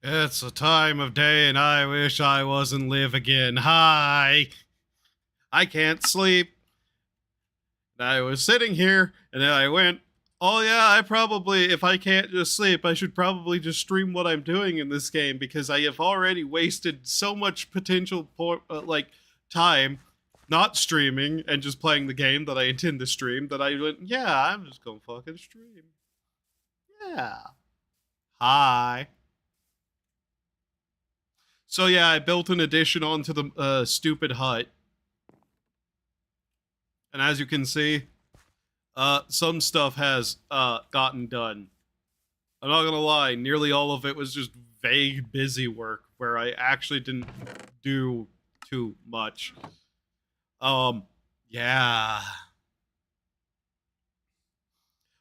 It's a time of day and I wish I wasn't live again. Hi. I can't sleep. And I was sitting here and then I went, oh yeah, I probably, if I can't just sleep, I should probably just stream what I'm doing in this game because I have already wasted so much potential, time not streaming and just playing the game that I intend to stream that I went, yeah, I'm just gonna fucking stream. Yeah. Hi. So yeah, I built an addition onto the stupid hut. And as you can see, some stuff has gotten done. I'm not gonna lie, nearly all of it was just vague busy work where I actually didn't do too much. Yeah.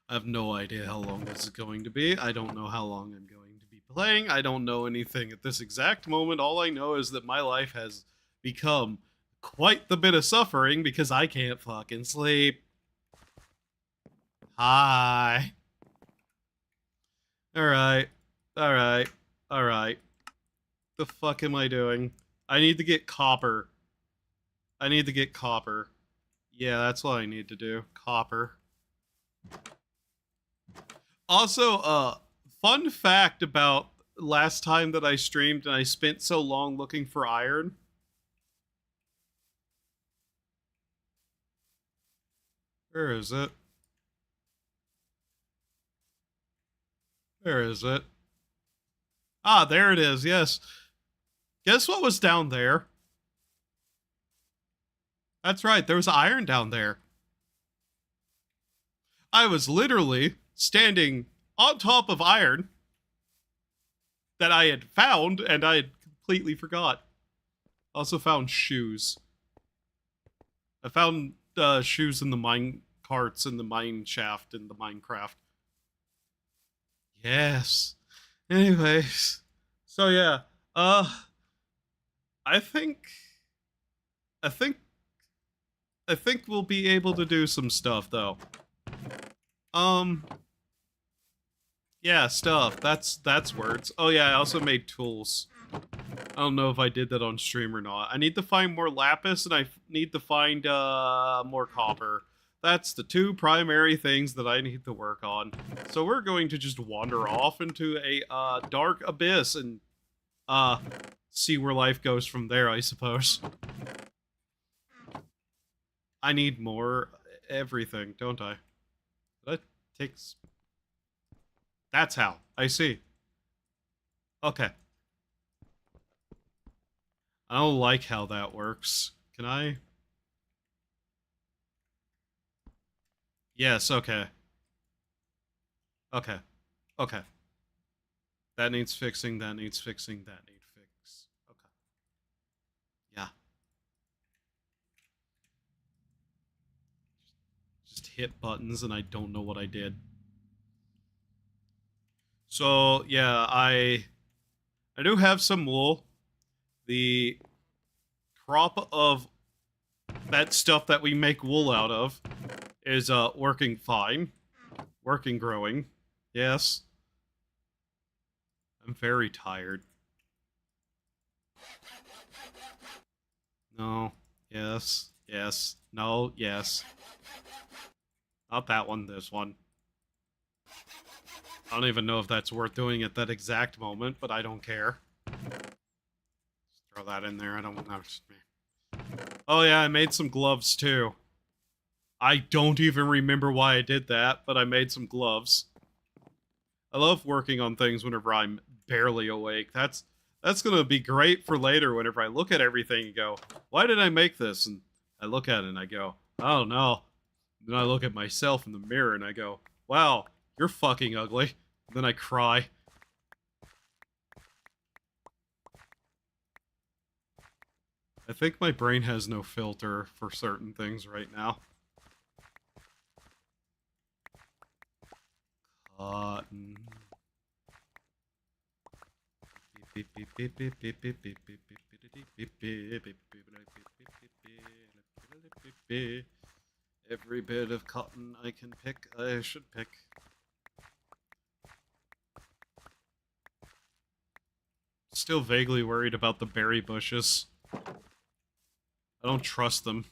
I have no idea how long this is going to be. I don't know how long I'm going to be playing. I don't know anything at this exact moment. All I know is that my life has become quite the bit of suffering because I can't fucking sleep. Hi. Alright. Alright. Alright. The fuck am I doing? I need to get copper. I need to get copper. Yeah, that's what I need to do. Copper. Also, fun fact about last time that I streamed and I spent so long looking for iron. Where is it? Where is it? Ah, there it is, yes. Guess what was down there? That's right, there was iron down there. I was literally standing on top of iron that I had found and I had completely forgot. Also found shoes. I found shoes in the mine carts in the mine shaft in the Minecraft. Yes. Anyways, so yeah, I think, I think, I think we'll be able to do some stuff though. Um, yeah, stuff. That's words. Oh yeah, I also made tools. I don't know if I did that on stream or not. I need to find more lapis and I need to find more copper. That's the two primary things that I need to work on. So we're going to just wander off into a dark abyss and see where life goes from there, I suppose. I need more everything, don't I? That takes... That's how. I see. Okay. I don't like how that works. Can I? Yes, okay. Okay. Okay. That needs fixing, that needs fixing, that needs fix. Okay. Yeah. Just hit buttons and I don't know what I did. So, yeah, I do have some wool. The crop of that stuff that we make wool out of is working fine. Working, growing. Yes. I'm very tired. No. Yes. Yes. No. Yes. Not that one, this one. I don't even know if that's worth doing at that exact moment, but I don't care. Just throw that in there. I don't know. Oh yeah, I made some gloves too. I don't even remember why I did that, but I made some gloves. I love working on things whenever I'm barely awake. That's gonna be great for later whenever I look at everything and go, why did I make this? And I look at it and I go, I don't know. Then I look at myself in the mirror and I go, wow, you're fucking ugly. And then I cry. I think my brain has no filter for certain things right now. Cotton. Every bit of cotton I can pick, I should pick. Still vaguely worried about the berry bushes. I don't trust them.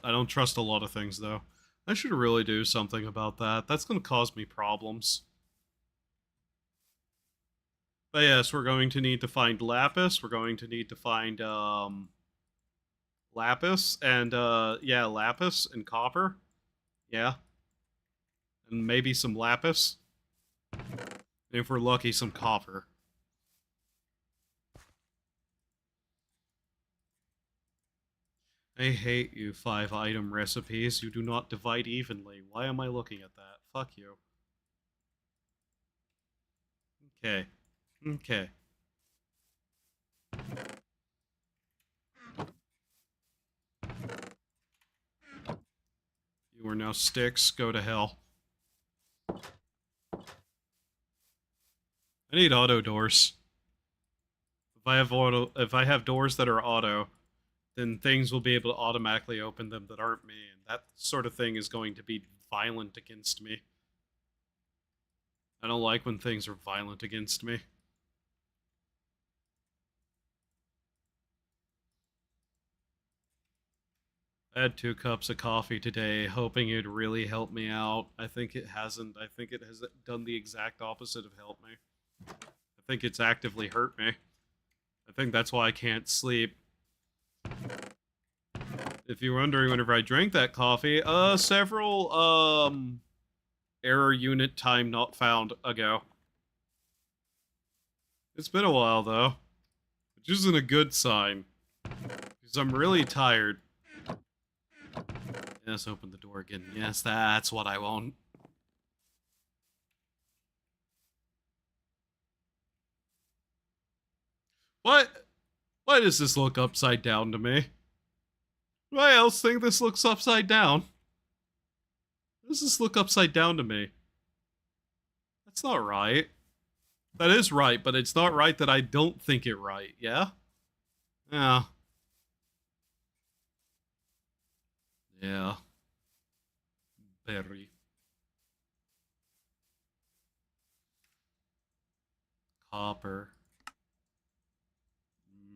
I don't trust a lot of things, though. I should really do something about that. That's going to cause me problems. But yes, we're going to need to find lapis. We're going to need to find, lapis and, yeah, lapis and copper. Yeah. And maybe some lapis. And if we're lucky, some copper. I hate you, 5-item recipes. You do not divide evenly. Why am I looking at that? Fuck you. Okay. Okay. You are now sticks. Go to hell. I need auto doors. If I have doors that are auto, then things will be able to automatically open them that aren't me, and that sort of thing is going to be violent against me. I don't like when things are violent against me. I had 2 cups of coffee today, hoping it'd really help me out. I think it hasn't. I think it has done the exact opposite of help me. I think it's actively hurt me. I think that's why I can't sleep. If you're wondering whenever I drank that coffee, several, error unit time not found ago. It's been a while, though. Which isn't a good sign. Because I'm really tired. Yes, open the door again. Yes, that's what I want. What? Why does this look upside down to me? Why else think this looks upside down? Why does this look upside down to me? That's not right. That is right, but it's not right that I don't think it right, yeah? Yeah. Yeah. Berry. Copper.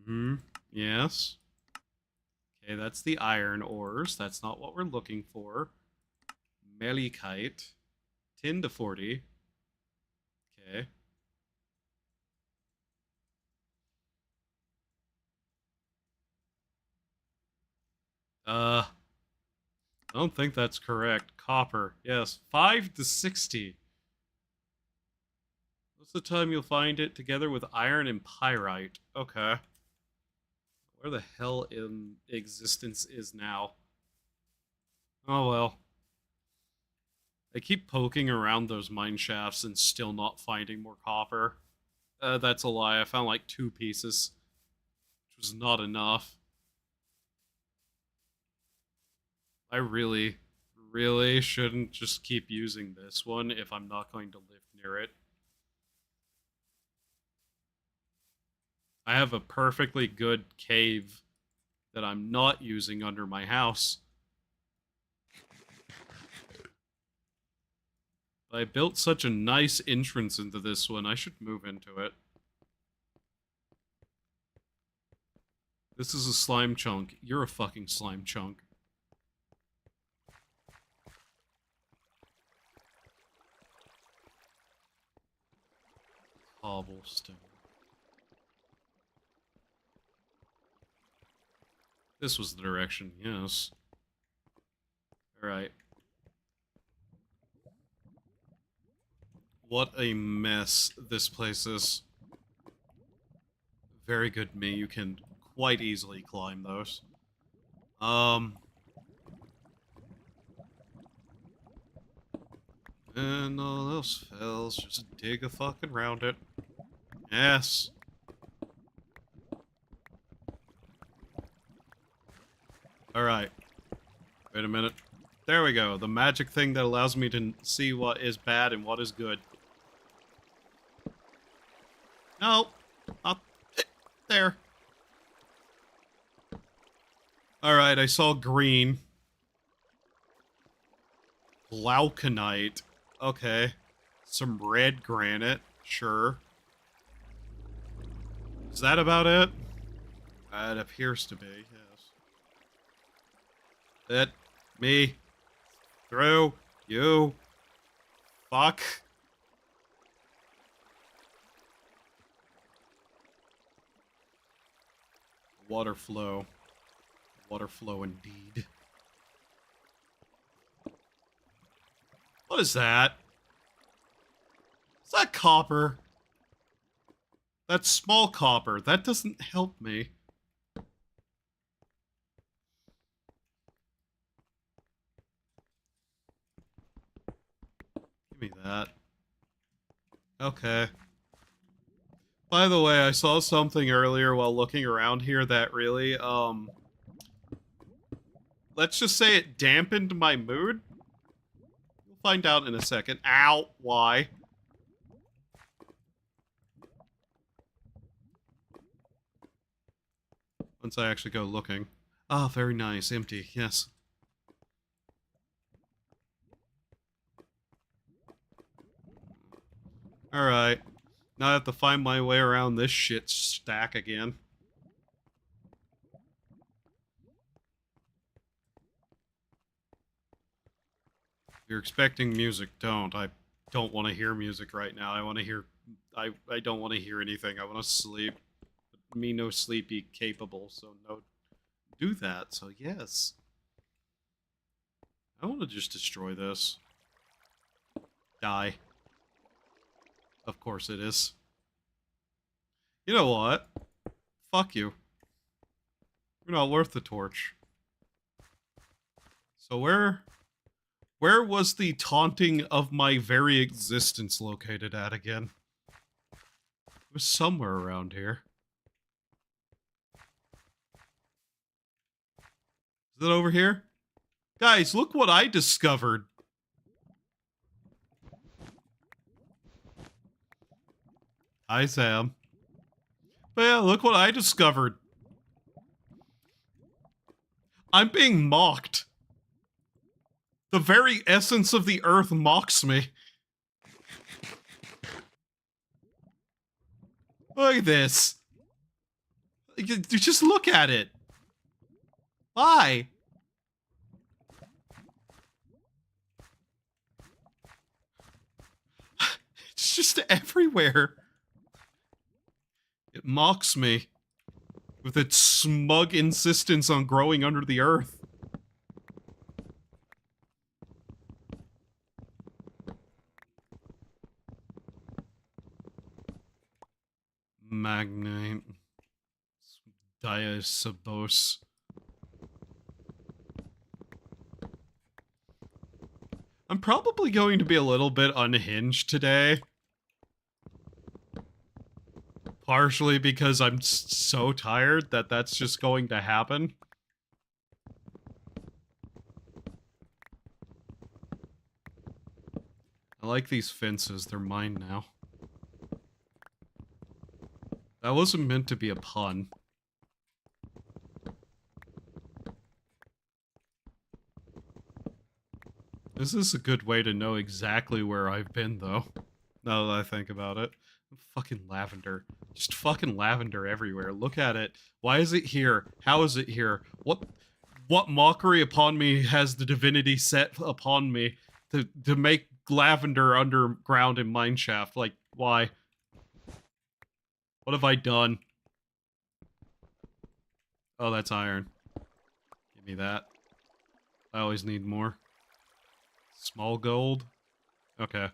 Mm-hmm. Yes. Okay, that's the iron ores. That's not what we're looking for. Malachite. Tin to 40. Okay. I don't think that's correct. Copper. Yes. 5 to 60. What's the time you'll find it together with iron and pyrite? Okay. Where the hell in existence is now? Oh well. I keep poking around those mine shafts and still not finding more copper. That's a lie. I found like 2 pieces, which was not enough. I really, really shouldn't just keep using this one if I'm not going to live near it. I have a perfectly good cave that I'm not using under my house. I built such a nice entrance into this one, I should move into it. This is a slime chunk. You're a fucking slime chunk. Cobblestone. This was the direction, yes. Alright. What a mess this place is. Very good me, you can quite easily climb those. And all else fails, just dig a fucking round it. Yes. Alright. Wait a minute. There we go. The magic thing that allows me to see what is bad and what is good. No. Not there. Alright, I saw green. Glauconite. Okay. Some red granite, sure. Is that about it? It appears to be, yes. It, me, through, you, fuck. Water flow. Water flow indeed. What is that? Is that copper? That's small copper. That doesn't help me. Give me that. Okay. By the way, I saw something earlier while looking around here that really, let's just say it dampened my mood. We'll find out in a second. Ow! Why? Once I actually go looking. Ah, very nice. Empty. Yes. Alright. Now I have to find my way around this shit stack again. You're expecting music, don't. I don't want to hear music right now. I want to hear... I don't want to hear anything. I want to sleep. But me no sleepy capable, so no... Do that, so yes. I want to just destroy this. Die. Of course it is. You know what? Fuck you. You're not worth the torch. So where was the taunting of my very existence located at again? It was somewhere around here. Is it over here? Guys, look what I discovered. Hi, Sam. But yeah, look what I discovered. I'm being mocked. The very essence of the earth mocks me. Look at this. You just look at it. Why? It's just everywhere. It mocks me with its smug insistence on growing under the earth. Magnite. Diasabos. I'm probably going to be a little bit unhinged today. Partially because I'm so tired that that's just going to happen. I like these fences, they're mine now. That wasn't meant to be a pun. This is a good way to know exactly where I've been, though. Now that I think about it. Fucking lavender. Just fucking lavender everywhere. Look at it. Why is it here? How is it here? What mockery upon me has the divinity set upon me to make lavender underground in mineshaft? Like, why? What have I done? Oh, that's iron. Give me that. I always need more. Small gold? Okay.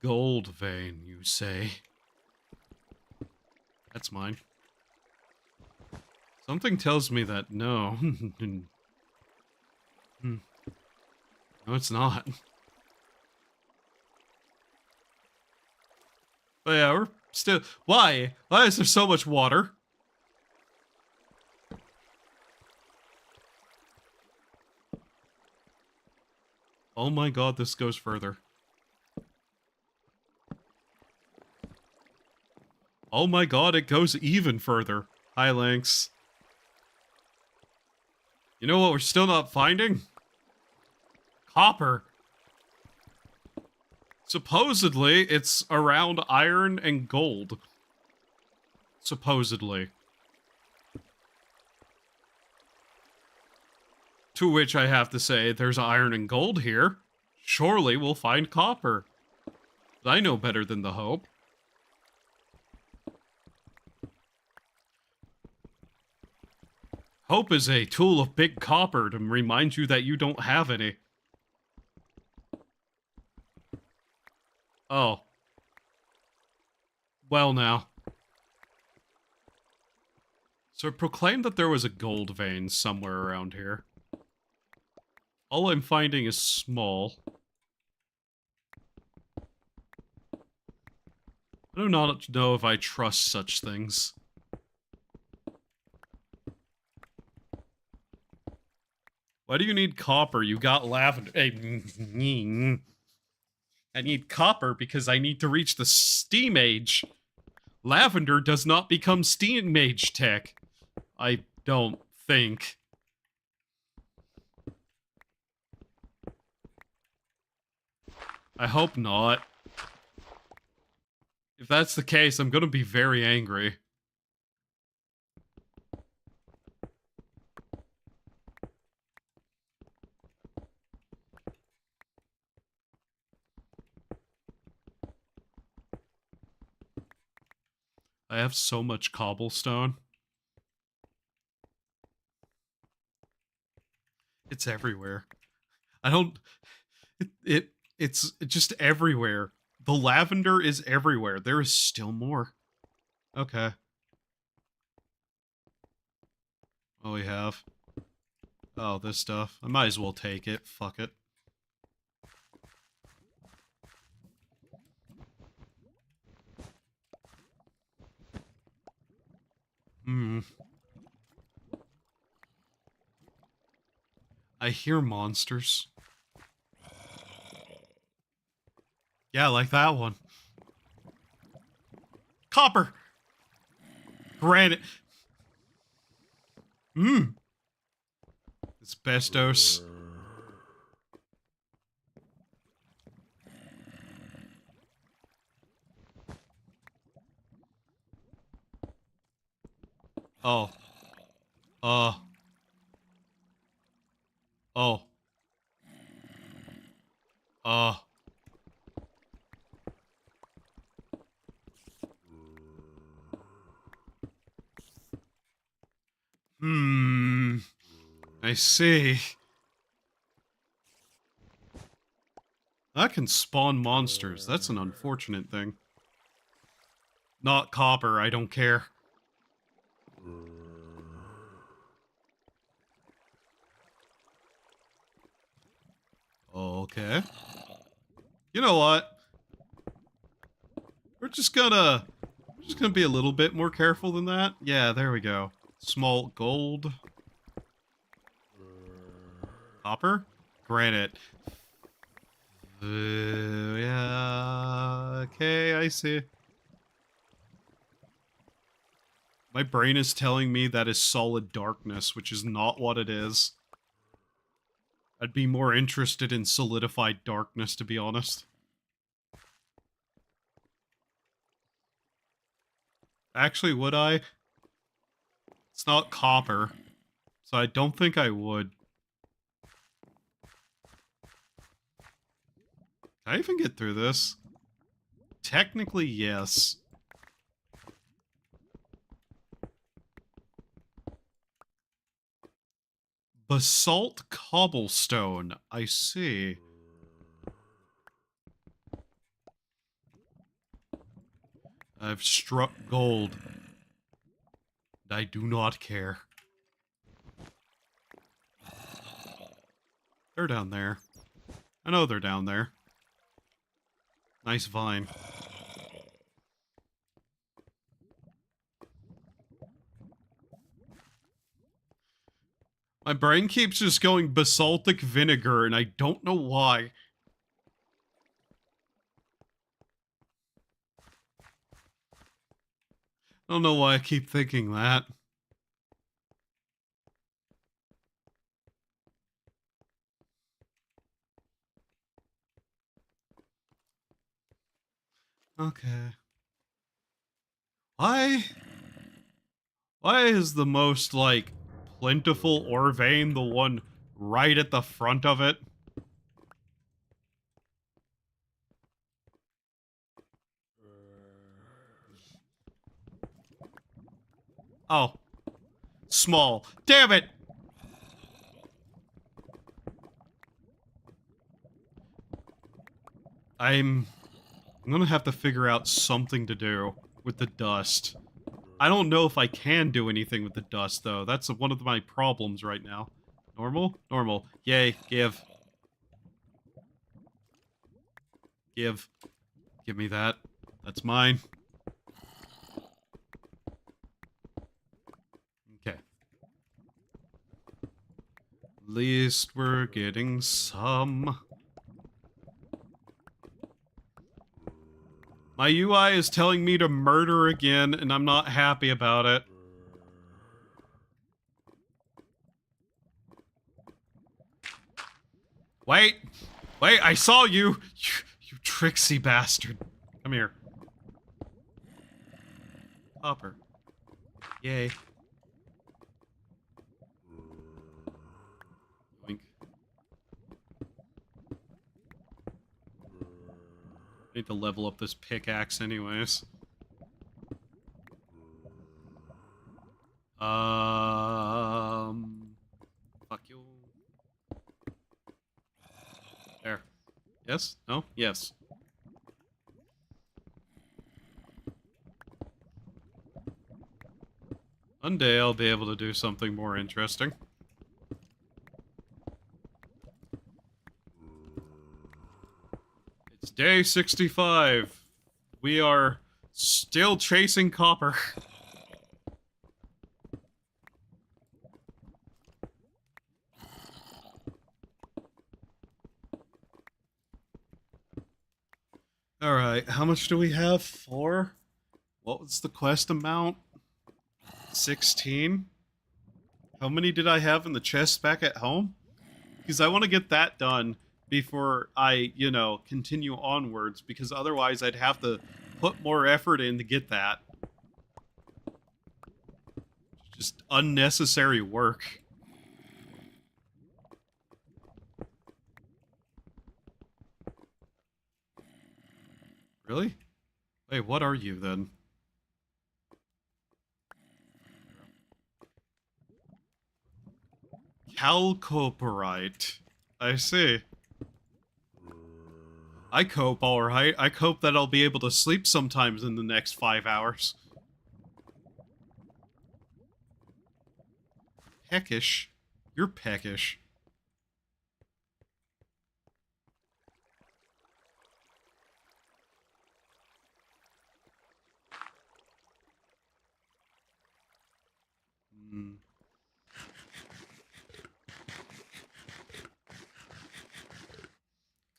Gold vein, you say? That's mine. Something tells me that no. No, it's not. But yeah, we're still... Why? Why is there so much water? Oh my god, this goes further. Oh my god, it goes even further. Hi, Lynx. You know what we're still not finding? Copper. Supposedly, it's around iron and gold. Supposedly. To which I have to say, there's iron and gold here. Surely we'll find copper. But I know better than the hope. Hope is a tool of big copper to remind you that you don't have any. Oh. Well now. So it proclaimed that there was a gold vein somewhere around here. All I'm finding is small. I do not know if I trust such things. Why do you need copper? You got lavender. I need copper because I need to reach the steam age. Lavender does not become steam age tech. I don't think. I hope not. If that's the case, I'm gonna be very angry. I have so much cobblestone. It's everywhere. I don't... It's just everywhere. The lavender is everywhere. There is still more. Okay. What we have? Oh, this stuff. I might as well take it. Fuck it. I hear monsters. Yeah, like that one. Copper! Granite. Asbestos. Oh. Oh. I see. That can spawn monsters. That's an unfortunate thing. Not copper, I don't care. Okay. You know what? We're just gonna be a little bit more careful than that. Yeah, there we go. Small gold. Copper? Granite. Yeah, okay, I see. My brain is telling me that is solid darkness, which is not what it is. I'd be more interested in solidified darkness, to be honest. Actually, would I? It's not copper, so I don't think I would. Can I even get through this? Technically, yes. Basalt cobblestone. I see. I've struck gold. I do not care. They're down there. I know they're down there. Nice vine. My brain keeps just going basaltic vinegar, and I don't know why. I don't know why I keep thinking that. Okay. Why is the most, like, plentiful ore vein the one right at the front of it? Oh. Small. Damn it! I'm gonna have to figure out something to do with the dust. I don't know if I can do anything with the dust, though. That's one of my problems right now. Normal? Normal. Yay. Give. Give. Give me that. That's mine. Okay. At least we're getting some. My UI is telling me to murder again, and I'm not happy about it. Wait! Wait, I saw you! You tricksy bastard. Come here. Hopper. Yay. Yoink. Need to level up this pickaxe anyways. Fuck you. There. Yes? No? Yes. One day I'll be able to do something more interesting. It's day 65. We are still chasing copper. Alright, how much do we have? 4? What was the quest amount? 16? How many did I have in the chest back at home? Because I want to get that done before I, you know, continue onwards, because otherwise I'd have to put more effort in to get that. Just unnecessary work. Really? Wait, what are you then? Chalcopyrite. I see. I cope alright. I cope that I'll be able to sleep sometimes in the next 5 hours. Peckish? You're peckish. Hmm.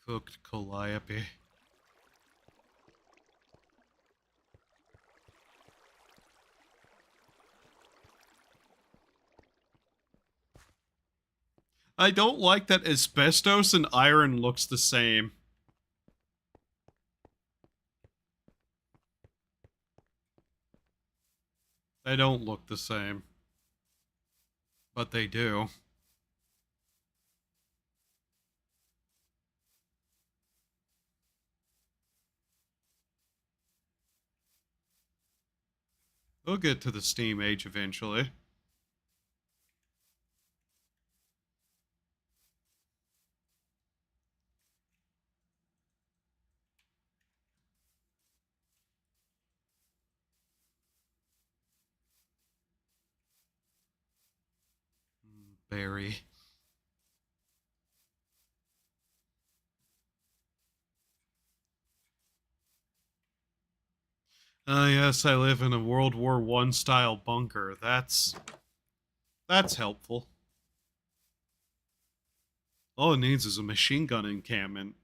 Cooked calliope. I don't like that asbestos and iron looks the same. They don't look the same. But they do. We'll get to the steam age eventually. Berry. Ah, yes, I live in a World War I style bunker. That's helpful. All it needs is a machine gun encampment.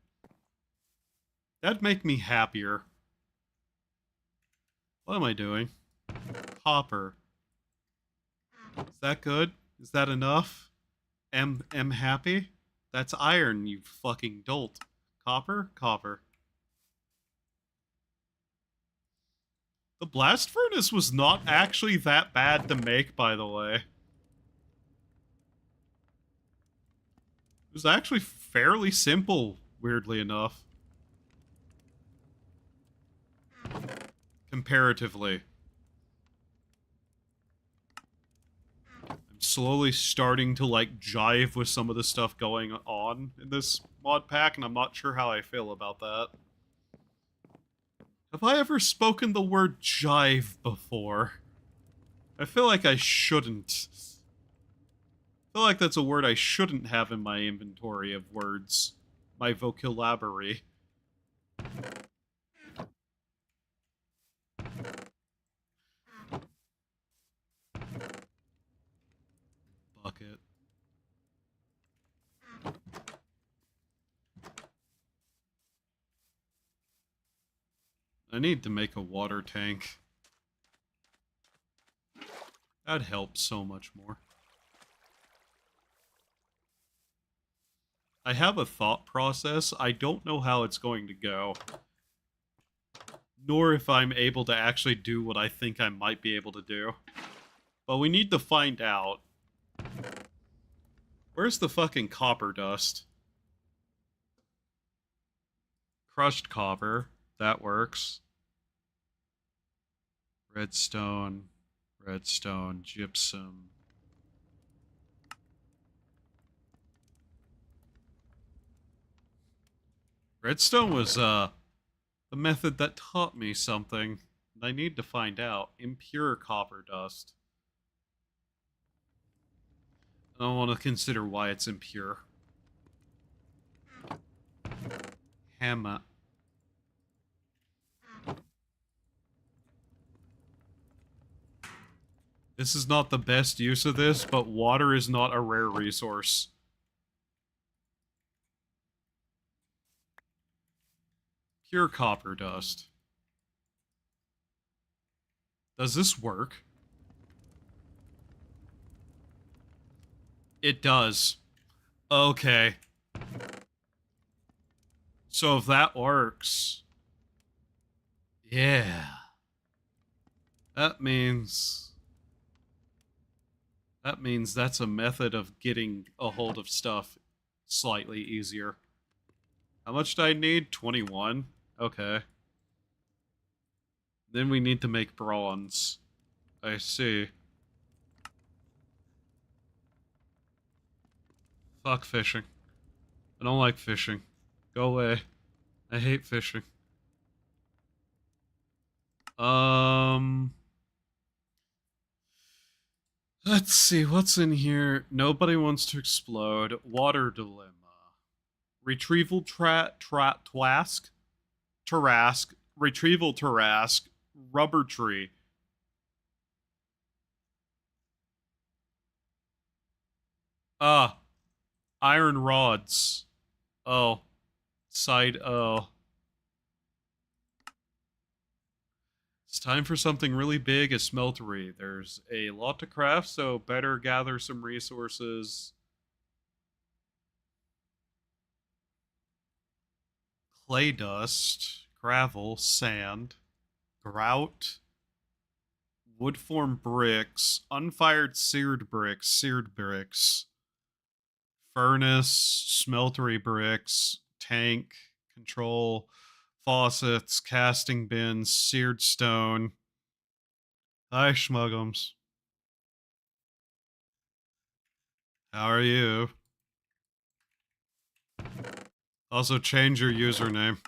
That'd make me happier. What am I doing? Copper. Is that good? Is that enough? Am happy? That's iron, you fucking dolt. Copper? Copper. The blast furnace was not actually that bad to make, by the way. It was actually fairly simple, weirdly enough. Comparatively. I'm slowly starting to, like, jive with some of the stuff going on in this mod pack, and I'm not sure how I feel about that. Have I ever spoken the word jive before? I feel like I shouldn't. I feel like that's a word I shouldn't have in my inventory of words. My vocabulary. Bucket. I need to make a water tank. That'd help so much more. I have a thought process. I don't know how it's going to go. Nor if I'm able to actually do what I think I might be able to do. But we need to find out. Where's the fucking copper dust? Crushed copper. That works. Redstone. Redstone. Gypsum. Redstone was, the method that taught me something. And I need to find out. Impure copper dust. I don't want to consider why it's impure. Hammer. This is not the best use of this, but water is not a rare resource. Pure copper dust. Does this work? It does. Okay. So if that works... Yeah. That means that's a method of getting a hold of stuff slightly easier. How much do I need? 21? Okay. Then we need to make bronze. I see. Fuck fishing. I don't like fishing. Go away. I hate fishing. Let's see, what's in here? Nobody wants to explode. Water dilemma. Retrieval Tarask. Retrieval Tarask. Rubber tree. Iron rods. Oh. Side O. It's time for something really big, a smeltery. There's a lot to craft, so better gather some resources. Clay dust, gravel, sand, grout, wood form bricks, unfired seared bricks, furnace, smeltery bricks, tank, control, faucets, casting bins, seared stone. Hi, Schmuggums. How are you? Also, change your username.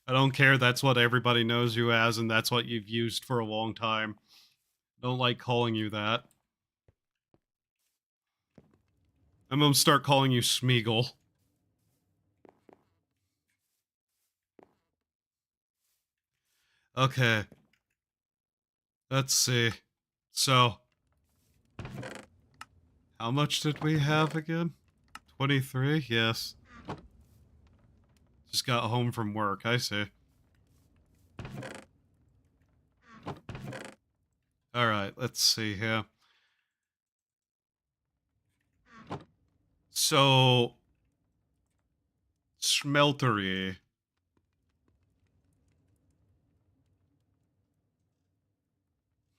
I don't care, that's what everybody knows you as, and that's what you've used for a long time. Don't like calling you that. I'm gonna start calling you Smeagol. Okay. Let's see. So, how much did we have again? 23? Yes. Just got home from work, I see. Alright, let's see here. So, Schmeltery.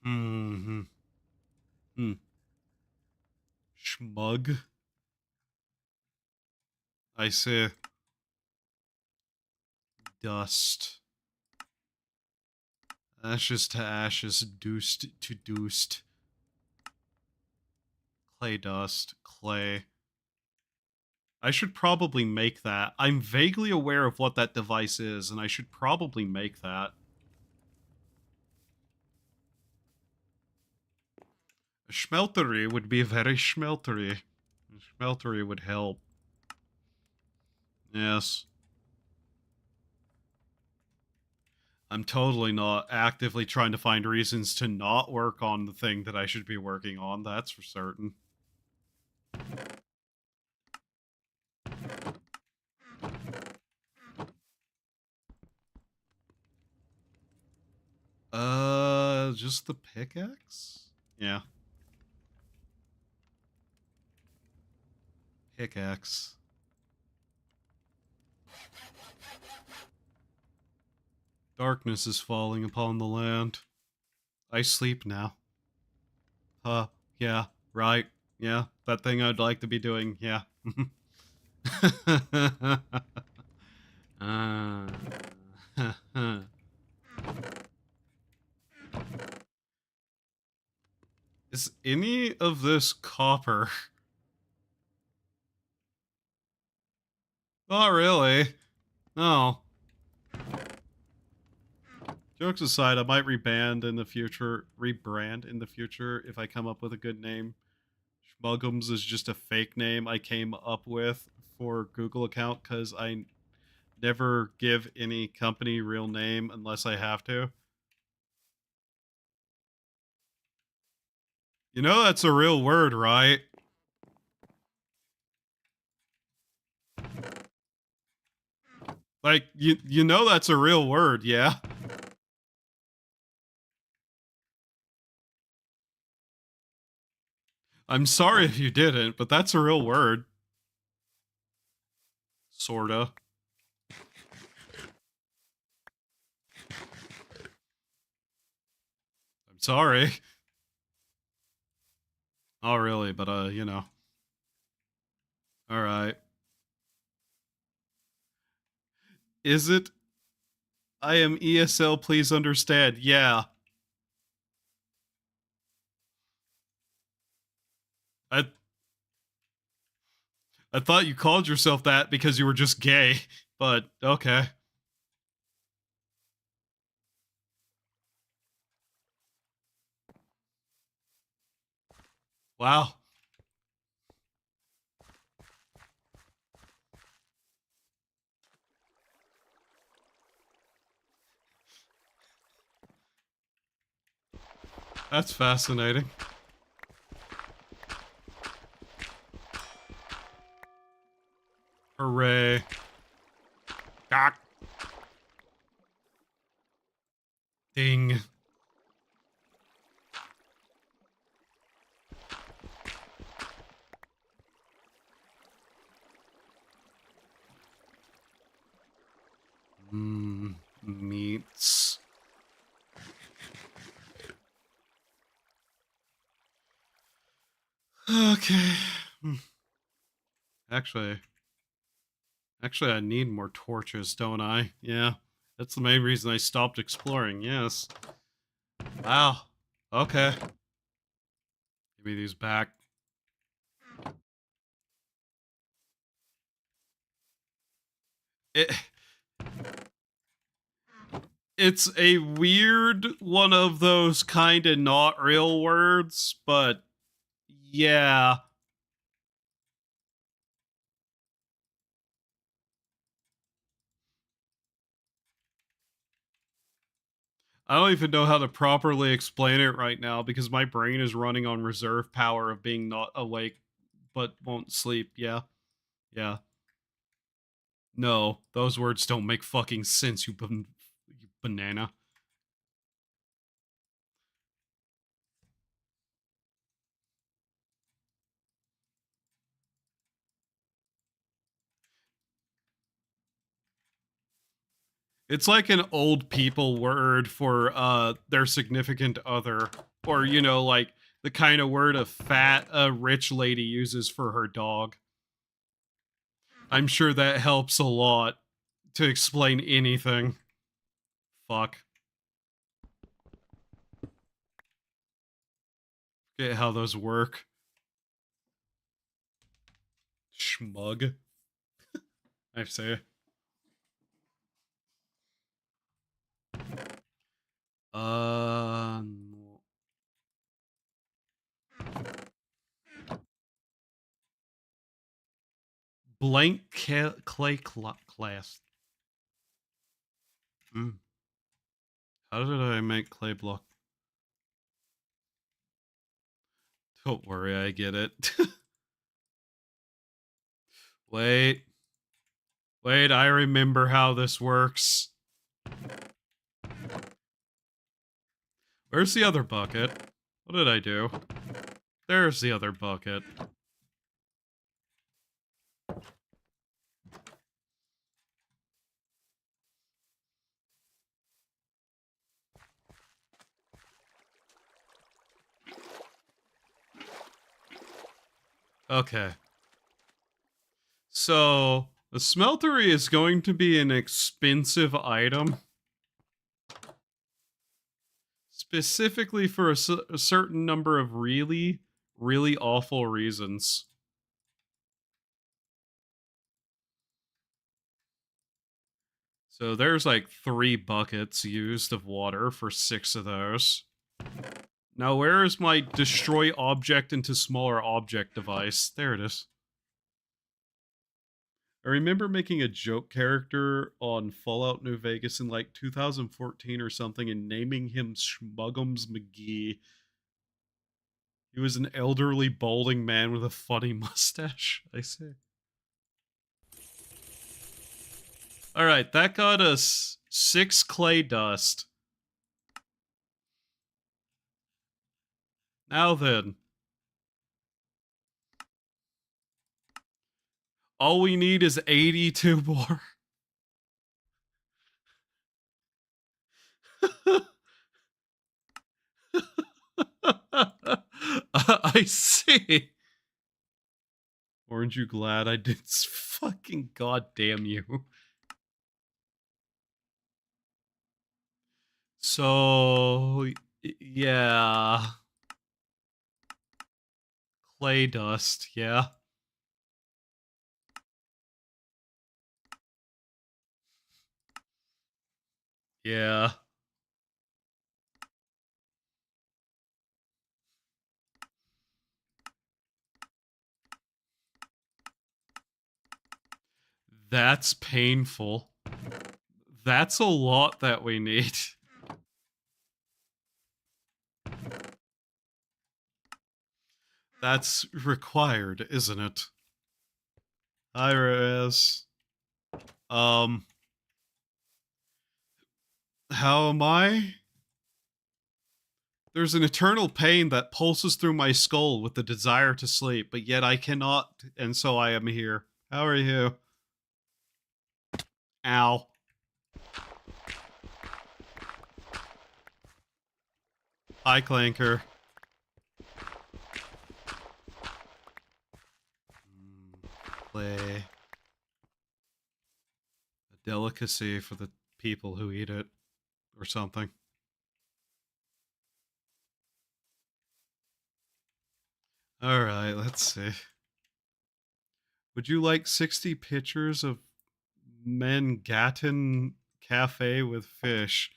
Hmm. Hmm. Schmug. I see. Dust. Ashes to ashes. Deuced to deuced. Clay dust. Clay. I should probably make that. I'm vaguely aware of what that device is, and I should probably make that. A schmeltery would be very schmeltery. A schmeltery would help. Yes. I'm totally not actively trying to find reasons to not work on the thing that I should be working on, that's for certain. Just the pickaxe? Yeah. Pickaxe. Darkness is falling upon the land. I sleep now. Yeah, right. Yeah, that thing I'd like to be doing, yeah. uh, Is any of this copper? Not really. No. Jokes aside, I might rebrand in the future if I come up with a good name. Schmuggums is just a fake name I came up with for Google account because I never give any company real name unless I have to. You know that's a real word, right? Like, you know that's a real word, yeah? I'm sorry if you didn't, but that's a real word. Sorta. I'm sorry. Not really, but you know. Alright. Is it? I am ESL, please understand. Yeah. I I thought you called yourself that because you were just gay, but okay. Wow. That's fascinating. Hooray. Gawk. Ding. Meats. Okay. Actually, I need more torches, don't I? Yeah. That's the main reason I stopped exploring, yes. Wow. Okay. Give me these back. It, it's a weird one of those kind of not real words, but yeah. I don't even know how to properly explain it right now because my brain is running on reserve power of being not awake but won't sleep. Yeah. Yeah. No, those words don't make fucking sense, you banana. It's like an old people word for their significant other, or you know, like the kind of word a fat rich lady uses for her dog. I'm sure that helps a lot to explain anything. Fuck. Get how those work. Schmug. I say. No. Blank clay class. How did I make clay block? Don't worry, I get it. Wait. Wait, I remember how this works. Where's the other bucket? What did I do? There's the other bucket. Okay. So, the smeltery is going to be an expensive item. Specifically for a certain number of really, really awful reasons. So there's like 3 buckets used of water for 6 of those. Now where is my destroy object into smaller object device? There it is. I remember making a joke character on Fallout New Vegas in like 2014 or something and naming him Schmuggums McGee. He was an elderly balding man with a funny mustache, I say. Alright, that got us 6 clay dust. Now then. All we need is 82 more. I see. Aren't you glad I did? Fucking goddamn you. So, yeah. Clay dust, yeah. Yeah. That's painful. That's a lot that we need. That's required, isn't it? Hi, Reyes. How am I? There's an eternal pain that pulses through my skull with the desire to sleep, but yet I cannot, and so I am here. How are you? Ow. Hi, Clanker. Play. A delicacy for the people who eat it, or something. Alright, let's see. Would you like 60 pictures of Mangattan Cafe with fish?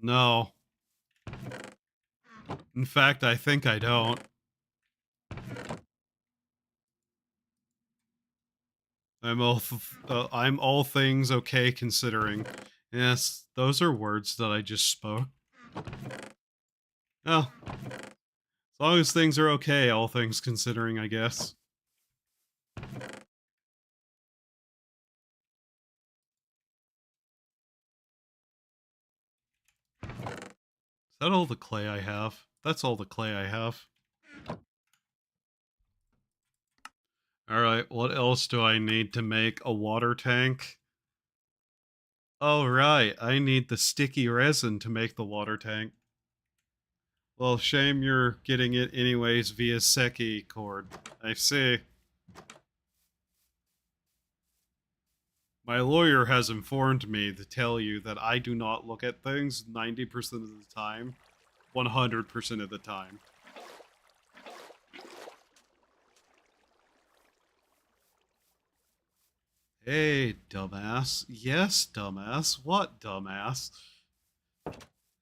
No. In fact, I think I don't. I'm all things okay considering. Yes, those are words that I just spoke. Oh. As long as things are okay, all things considering, I guess. Is that all the clay I have? That's all the clay I have. Alright, what else do I need to make a water tank? Oh, right. I need the sticky resin to make the water tank. Well, shame you're getting it anyways via Seki cord. I see. My lawyer has informed me to tell you that I do not look at things 90% of the time, 100% of the time. Hey, dumbass. Yes, dumbass. What, dumbass?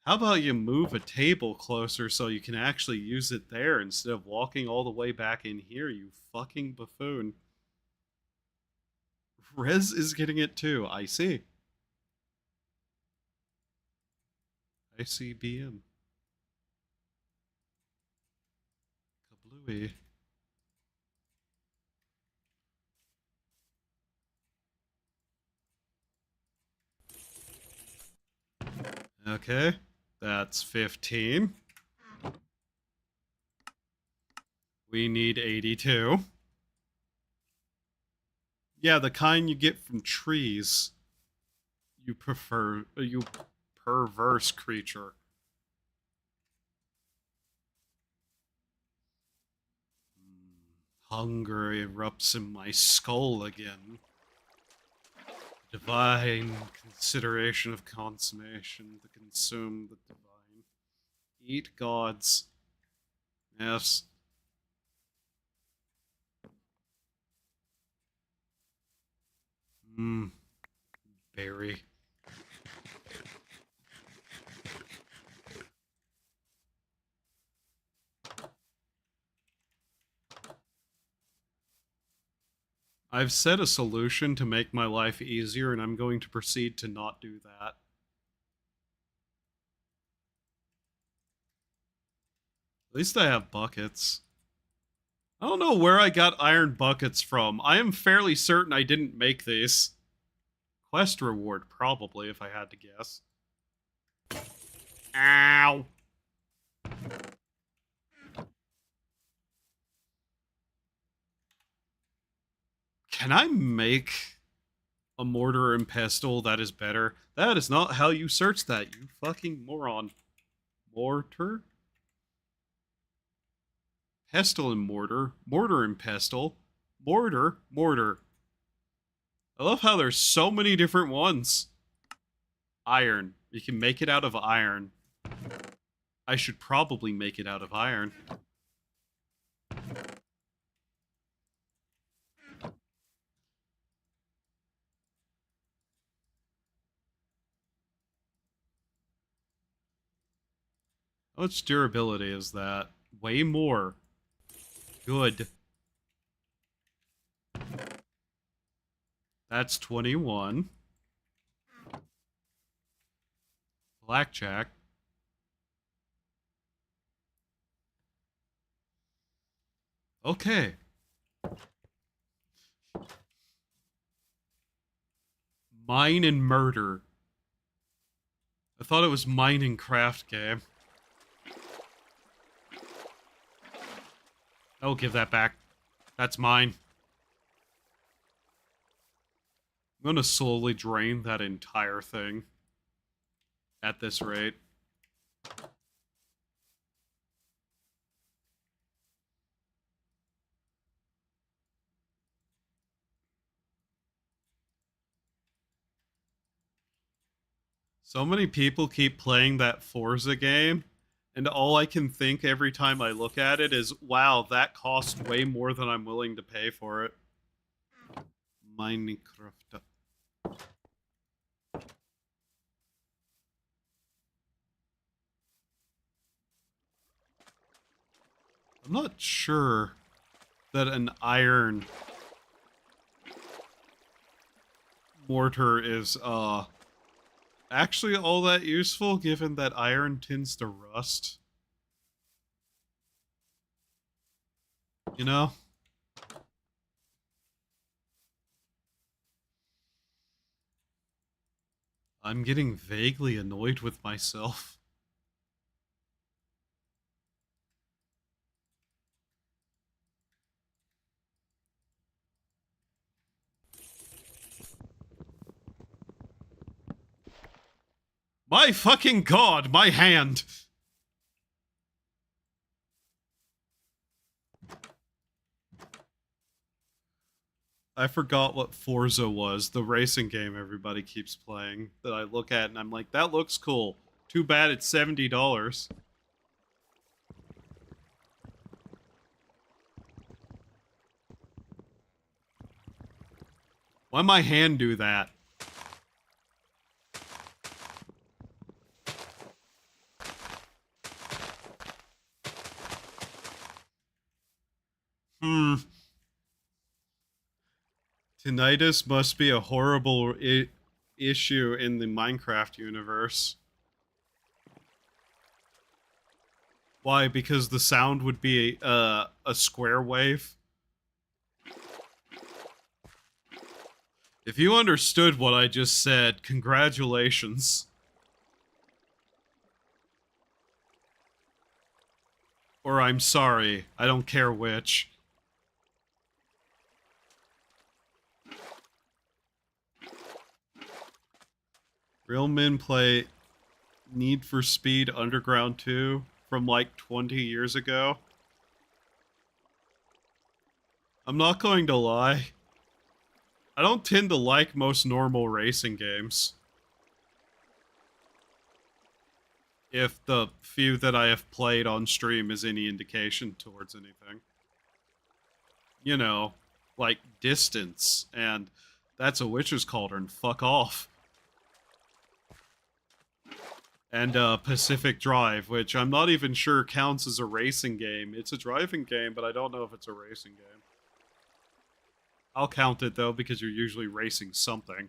How about you move a table closer so you can actually use it there instead of walking all the way back in here, you fucking buffoon. Rez is getting it too. I see. I see BM. Kablooey. Okay. That's 15. We need 82. Yeah, the kind you get from trees. You prefer... You perverse creature. Hunger erupts in my skull again. Divine consideration of consummation to consume the divine. Eat gods. Yes. Mmm. Berry. I've set a solution to make my life easier, and I'm going to proceed to not do that. At least I have buckets. I don't know where I got iron buckets from. I am fairly certain I didn't make these. Quest reward, probably, if I had to guess. Ow! Can I make a mortar and pestle that is better? That is not how you search that, you fucking moron. Mortar? Pestle and mortar. Mortar and pestle. Mortar. Mortar. I love how there's so many different ones. Iron. You can make it out of iron. I should probably make it out of iron. How much durability is that? Way more. Good. That's 21. Blackjack. Okay. Mine and murder. I thought it was mining craft game. I'll give that back. That's mine. I'm gonna slowly drain that entire thing. At this rate. So many people keep playing that Forza game, and all I can think every time I look at it is, wow, that cost way more than I'm willing to pay for it. Minecraft. I'm not sure that an iron mortar is, actually all that useful, given that iron tends to rust. You know? I'm getting vaguely annoyed with myself. My fucking god, my hand! I forgot what Forza was, the racing game everybody keeps playing, that I look at and I'm like, that looks cool. Too bad it's $70. Why'd my hand do that? Tinnitus must be a horrible issue in the Minecraft universe. Why? Because the sound would be a square wave? If you understood what I just said, congratulations. Or I'm sorry, I don't care which. Real men play Need for Speed Underground 2 from like 20 years ago. I'm not going to lie. I don't tend to like most normal racing games. If the few that I have played on stream is any indication towards anything. You know, like Distance, and That's a Witch's Cauldron, fuck off. And Pacific Drive, which I'm not even sure counts as a racing game. It's a driving game, but I don't know if it's a racing game. I'll count it, though, because you're usually racing something.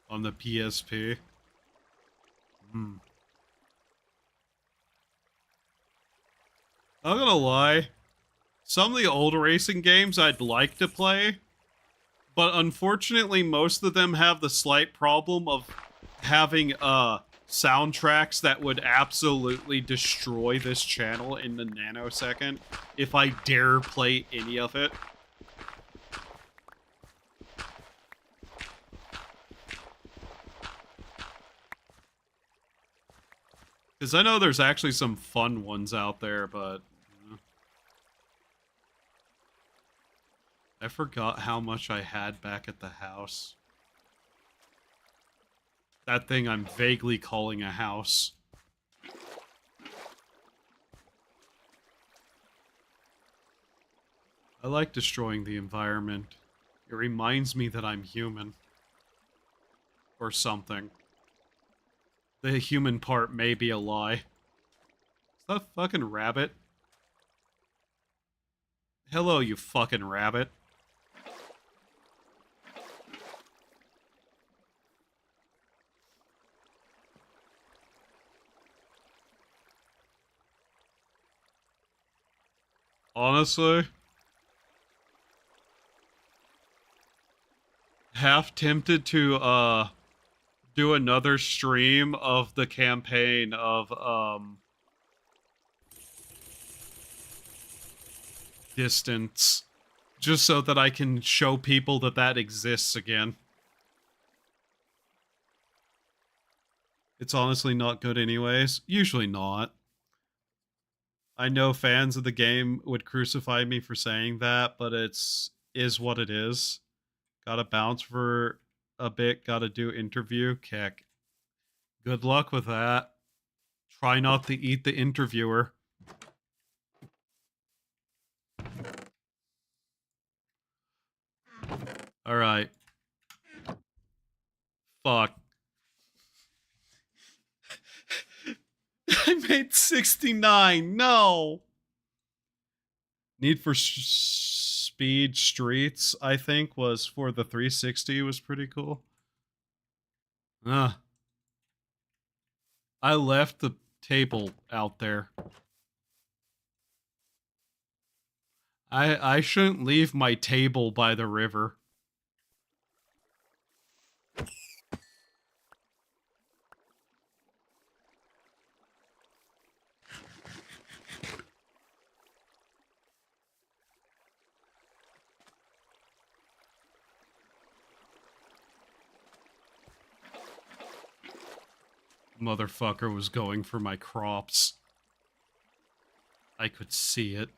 On the PSP. I'm not gonna lie. Some of the old racing games I'd like to play, but unfortunately most of them have the slight problem of having soundtracks that would absolutely destroy this channel in the nanosecond if I dare play any of it. Because I know there's actually some fun ones out there, but... I forgot how much I had back at the house. That thing I'm vaguely calling a house. I like destroying the environment. It reminds me that I'm human. Or something. The human part may be a lie. Is that a fucking rabbit? Hello, you fucking rabbit. Honestly, half tempted to do another stream of the campaign of Distance, just so that I can show people that that exists again. It's honestly not good anyways. Usually not. I know fans of the game would crucify me for saying that, but is what it is. Gotta bounce for a bit, gotta do interview, kick. Good luck with that. Try not to eat the interviewer. Alright. Fuck. I made 69. No. Need for Speed Streets, I think, was for the 360. Was pretty cool. I left the table out there. I shouldn't leave my table by the river. Motherfucker was going for my crops. I could see it.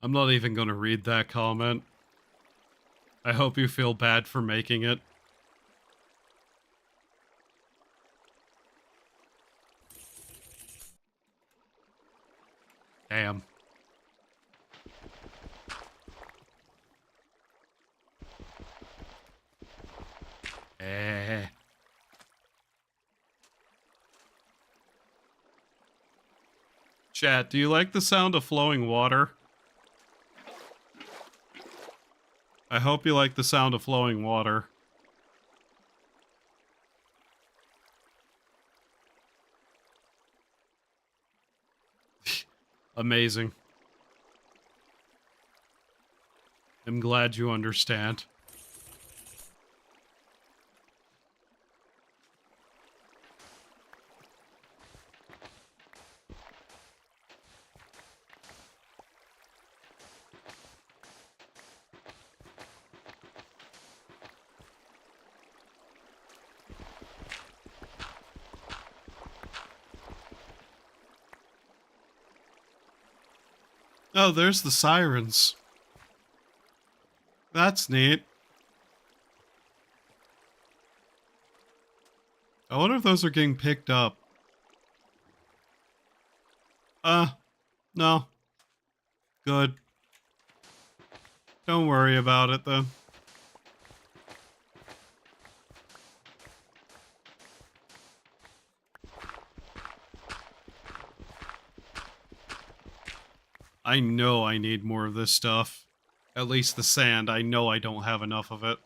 I'm not even gonna read that comment. I hope you feel bad for making it. Damn. Eh. Chat, do you like the sound of flowing water? I hope you like the sound of flowing water. Amazing. I'm glad you understand. Oh, there's the sirens. That's neat. I wonder if those are getting picked up. No. Good. Don't worry about it, then. I know I need more of this stuff. At least the sand. I know I don't have enough of it.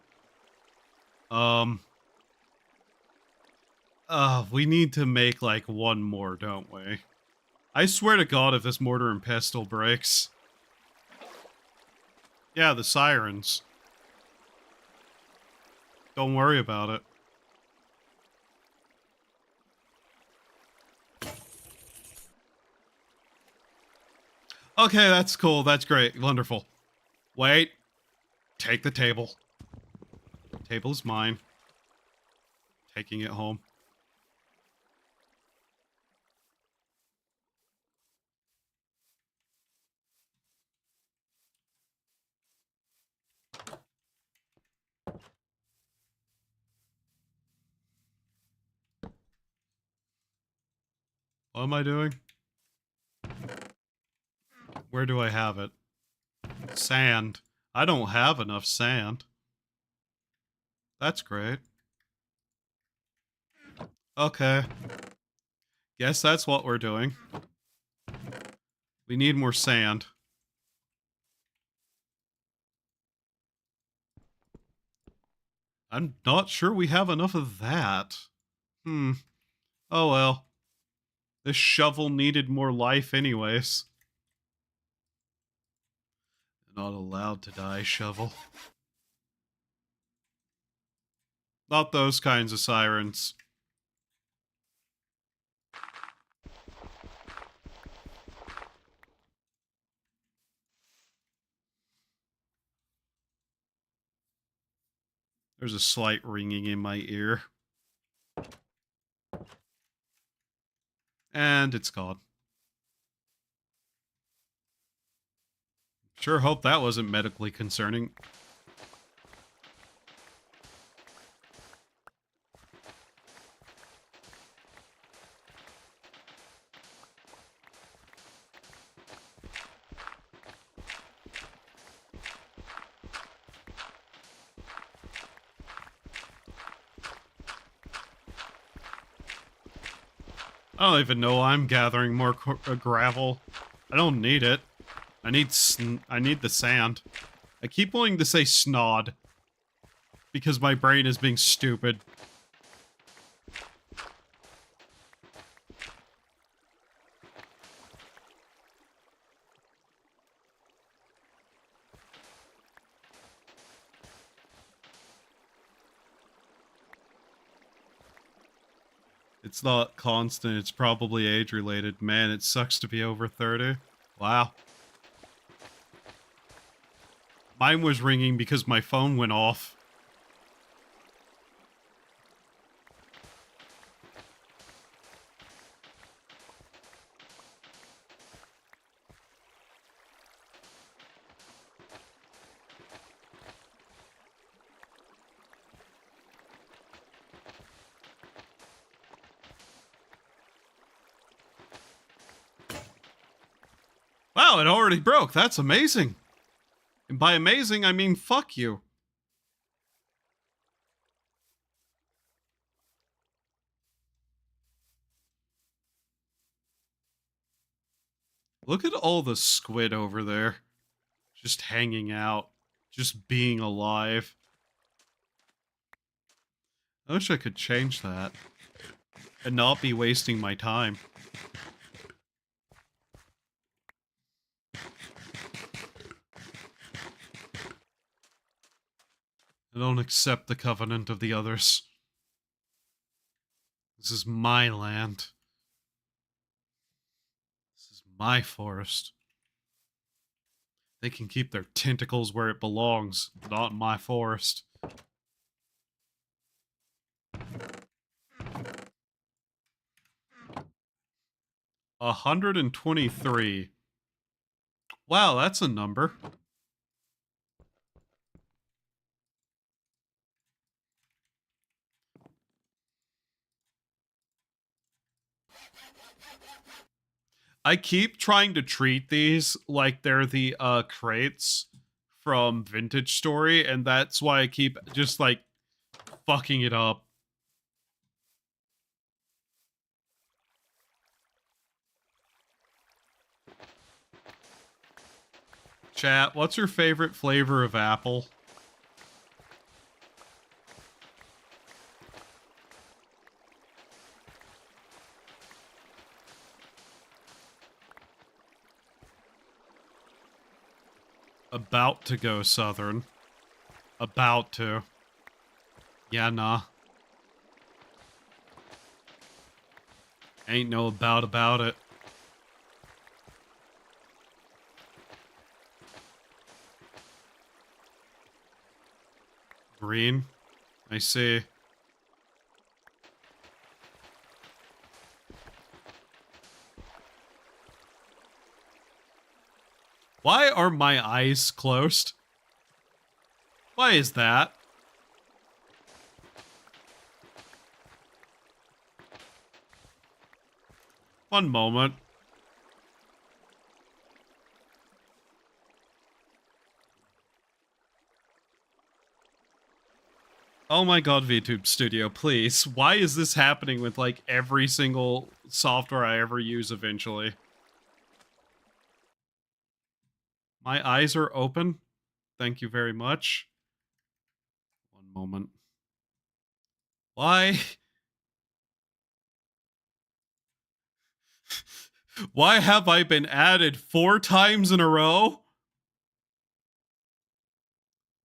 We need to make, like, one more, don't we? I swear to God if this mortar and pestle breaks. Yeah, the sirens. Don't worry about it. Okay, that's cool. That's great. Wonderful. Wait. Take the table. The table is mine. Taking it home. What am I doing? Where do I have it? Sand. I don't have enough sand. That's great. Okay. Guess that's what we're doing. We need more sand. I'm not sure we have enough of that. Oh well. This shovel needed more life anyways. Not allowed to die, shovel. Not those kinds of sirens. There's a slight ringing in my ear. And it's gone. Sure hope that wasn't medically concerning. I don't even know why I'm gathering more gravel. I don't need it. I need the sand. I keep wanting to say snod. Because my brain is being stupid. It's not constant, it's probably age-related. Man, it sucks to be over 30. Wow. Mine was ringing because my phone went off. Wow, it already broke. That's amazing. And by amazing, I mean fuck you. Look at all the squid over there. Just hanging out. Just being alive. I wish I could change that. And not be wasting my time. I don't accept the covenant of the others. This is my land. This is my forest. They can keep their tentacles where it belongs, not in my forest. $123. Wow, that's a number. I keep trying to treat these like they're the crates from Vintage Story, and that's why I keep just like fucking it up. Chat, what's your favorite flavor of apple? About to go southern. About to. Yeah, nah. Ain't no about it. Green. I see. Why are my eyes closed? Why is that? One moment. Oh my god, VTube Studio, please. Why is this happening with, like, every single software I ever use eventually? My eyes are open. Thank you very much. One moment. Why? Why have I been added 4 times in a row?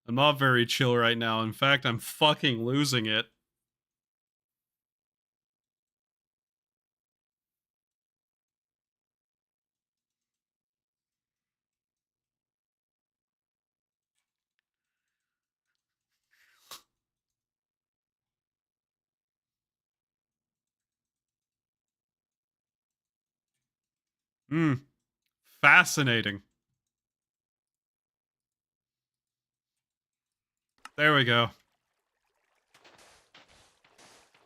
I'm not very chill right now. In fact, I'm fucking losing it. Hmm. Fascinating. There we go.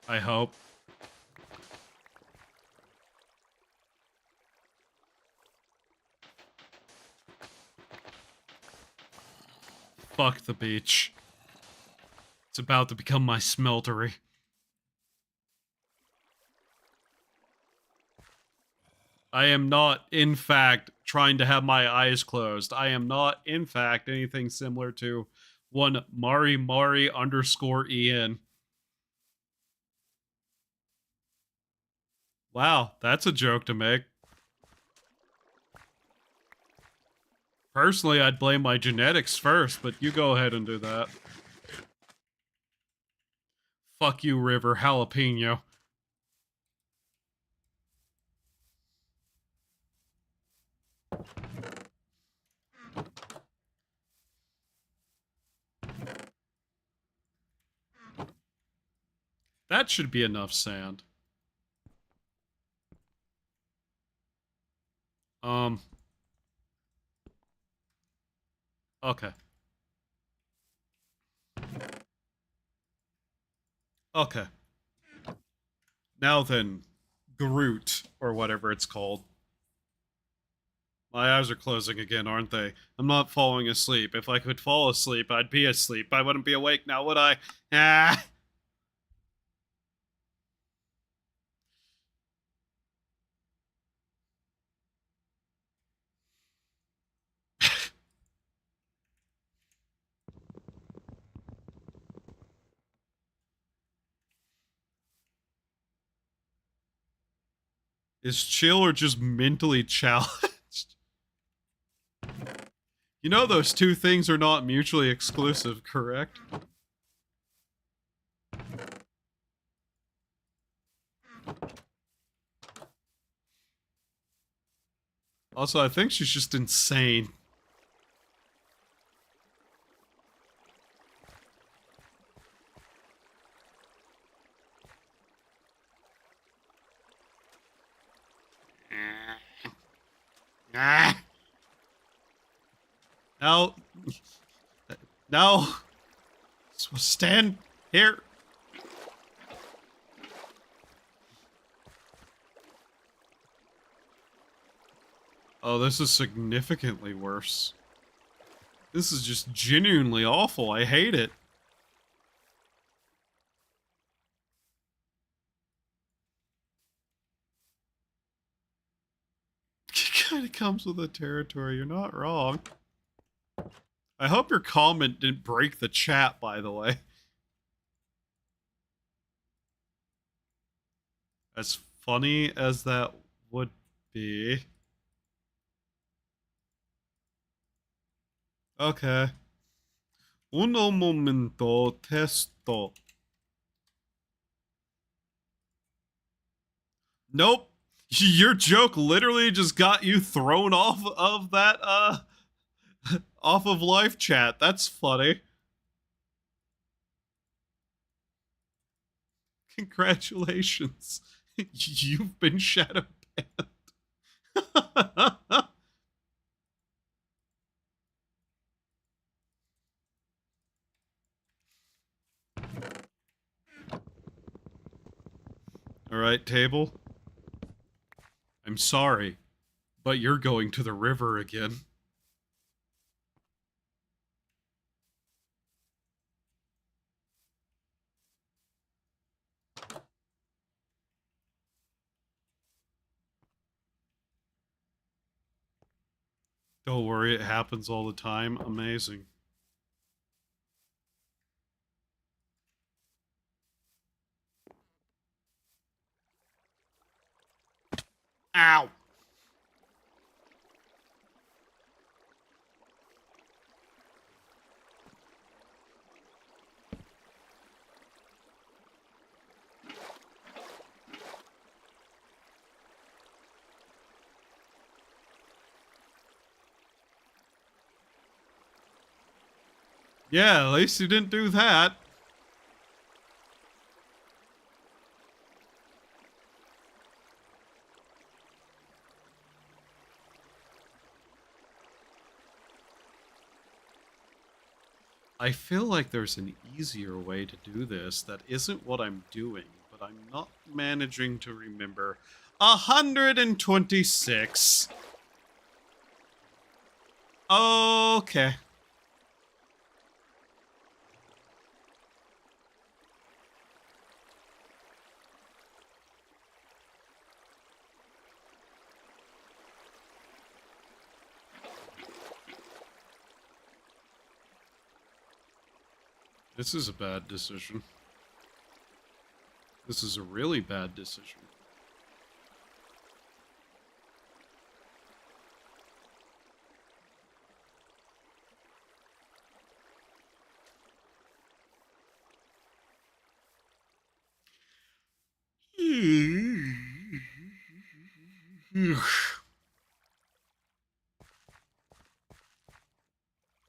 I hope. Fuck the beach. It's about to become my smeltery. I am not, in fact, trying to have my eyes closed. I am not, in fact, anything similar to one Mari Mari underscore Ian. Wow, that's a joke to make. Personally, I'd blame my genetics first, but you go ahead and do that. Fuck you, River Jalapeno. That should be enough sand. Okay. Okay. Now then, Groot, or whatever it's called. My eyes are closing again, aren't they? I'm not falling asleep. If I could fall asleep, I'd be asleep. I wouldn't be awake now, would I? Ah! Is chill or just mentally challenged? You know those two things are not mutually exclusive, correct? Also, I think she's just insane. Ah. No. No. Stand here. Oh, this is significantly worse. This is just genuinely awful. I hate it. It kind of comes with the territory. You're not wrong. I hope your comment didn't break the chat, by the way. As funny as that would be. Okay. Uno momento testo. Nope. Your joke literally just got you thrown off of that, off of live chat. That's funny. Congratulations. You've been shadow banned. Alright, table. I'm sorry, but you're going to the river again. Don't worry, it happens all the time. Amazing. Ow! Yeah, at least you didn't do that. I feel like there's an easier way to do this that isn't what I'm doing, but I'm not managing to remember. 126. Okay. This is a bad decision. This is a really bad decision.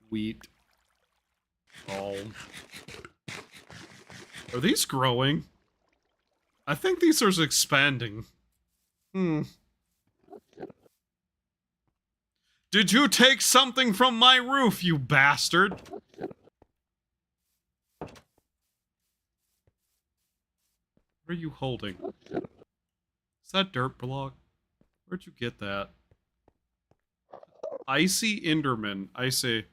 Wheat. Oh. Are these growing? I think these are expanding. Did you take something from my roof, you bastard? What are you holding? Is that dirt block? Where'd you get that? Icy Enderman. I see.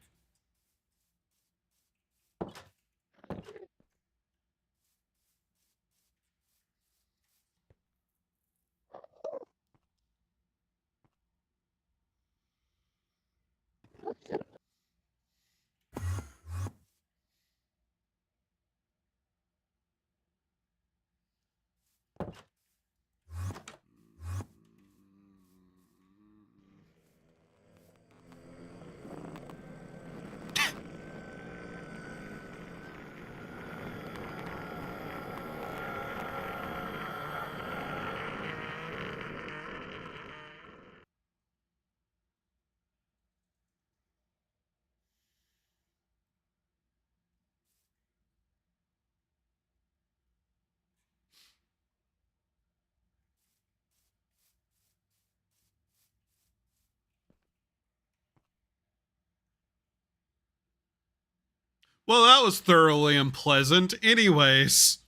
Well, that was thoroughly unpleasant. Anyways.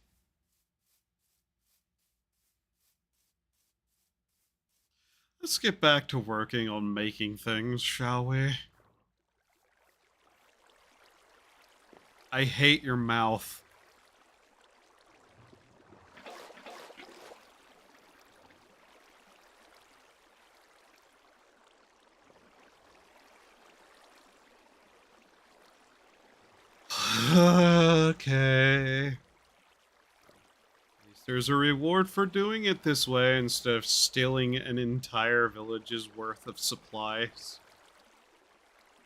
Let's get back to working on making things, shall we? I hate your mouth. Okay. At least there's a reward for doing it this way instead of stealing an entire village's worth of supplies.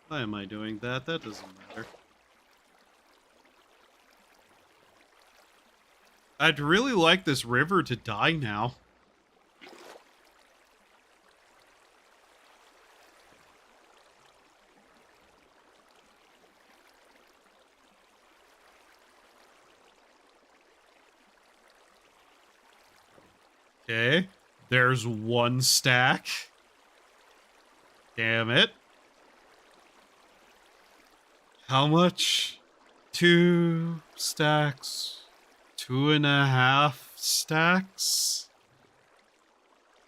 Why am I doing that? That doesn't matter. I'd really like this river to die now. Okay, there's one stack. Damn it. How much? 2 stacks. 2.5 stacks?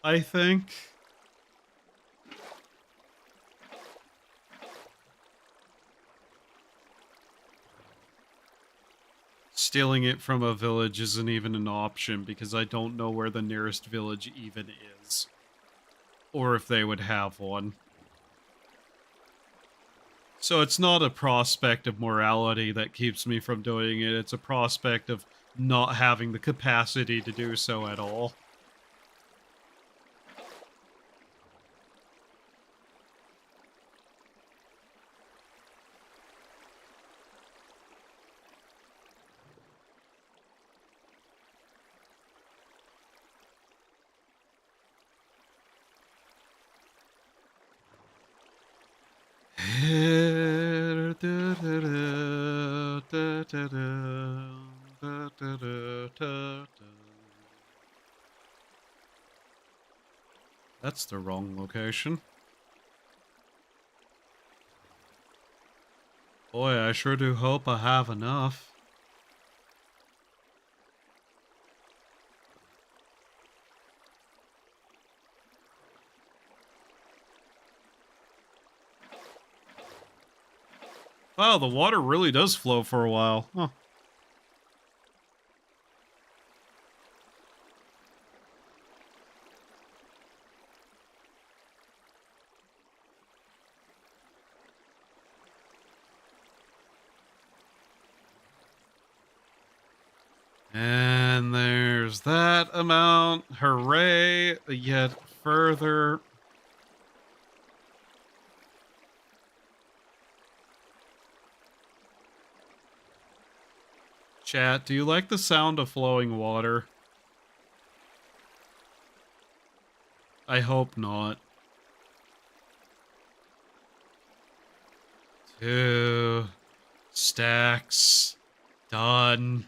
I think. Stealing it from a village isn't even an option because I don't know where the nearest village even is. Or if they would have one. So it's not a prospect of morality that keeps me from doing it, it's a prospect of not having the capacity to do so at all. That's the wrong location. Boy, I sure do hope I have enough. Wow, the water really does flow for a while. Huh. And there's that amount. Hooray! Yet further. Chat, do you like the sound of flowing water? I hope not. 2 stacks. Done.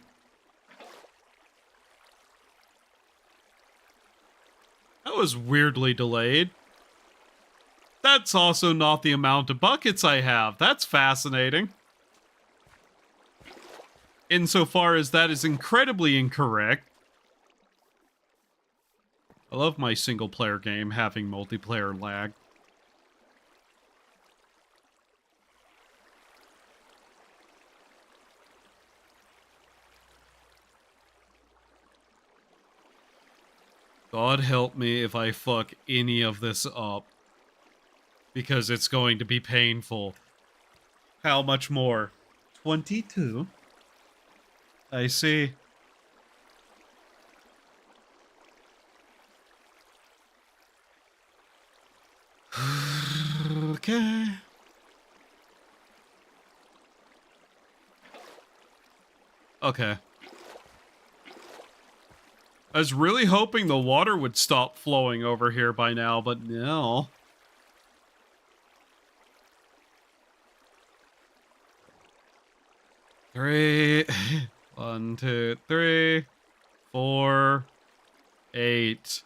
That was weirdly delayed. That's also not the amount of buckets I have. That's fascinating. Insofar as that is incredibly incorrect. I love my single-player game having multiplayer lag. God help me if I fuck any of this up. Because it's going to be painful. How much more? 22? I see. Okay. Okay. I was really hoping the water would stop flowing over here by now, but no. Three. 1, 2, 3, 4, 8,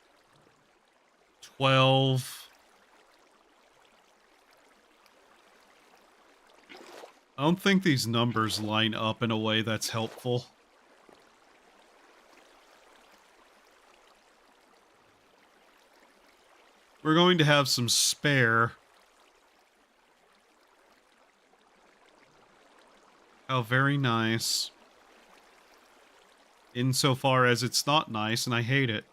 12. I don't think these numbers line up in a way that's helpful. We're going to have some spare. Oh, very nice. Insofar as it's not nice, and I hate it.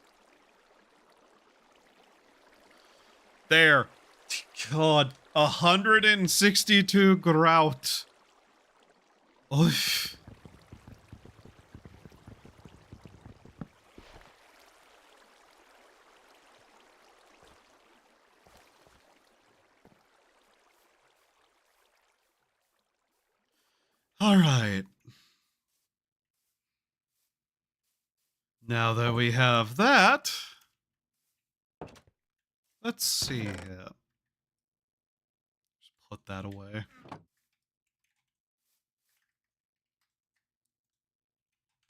There. God. 162 grout. Oof. All right. Now that we have that, let's see here. Just put that away.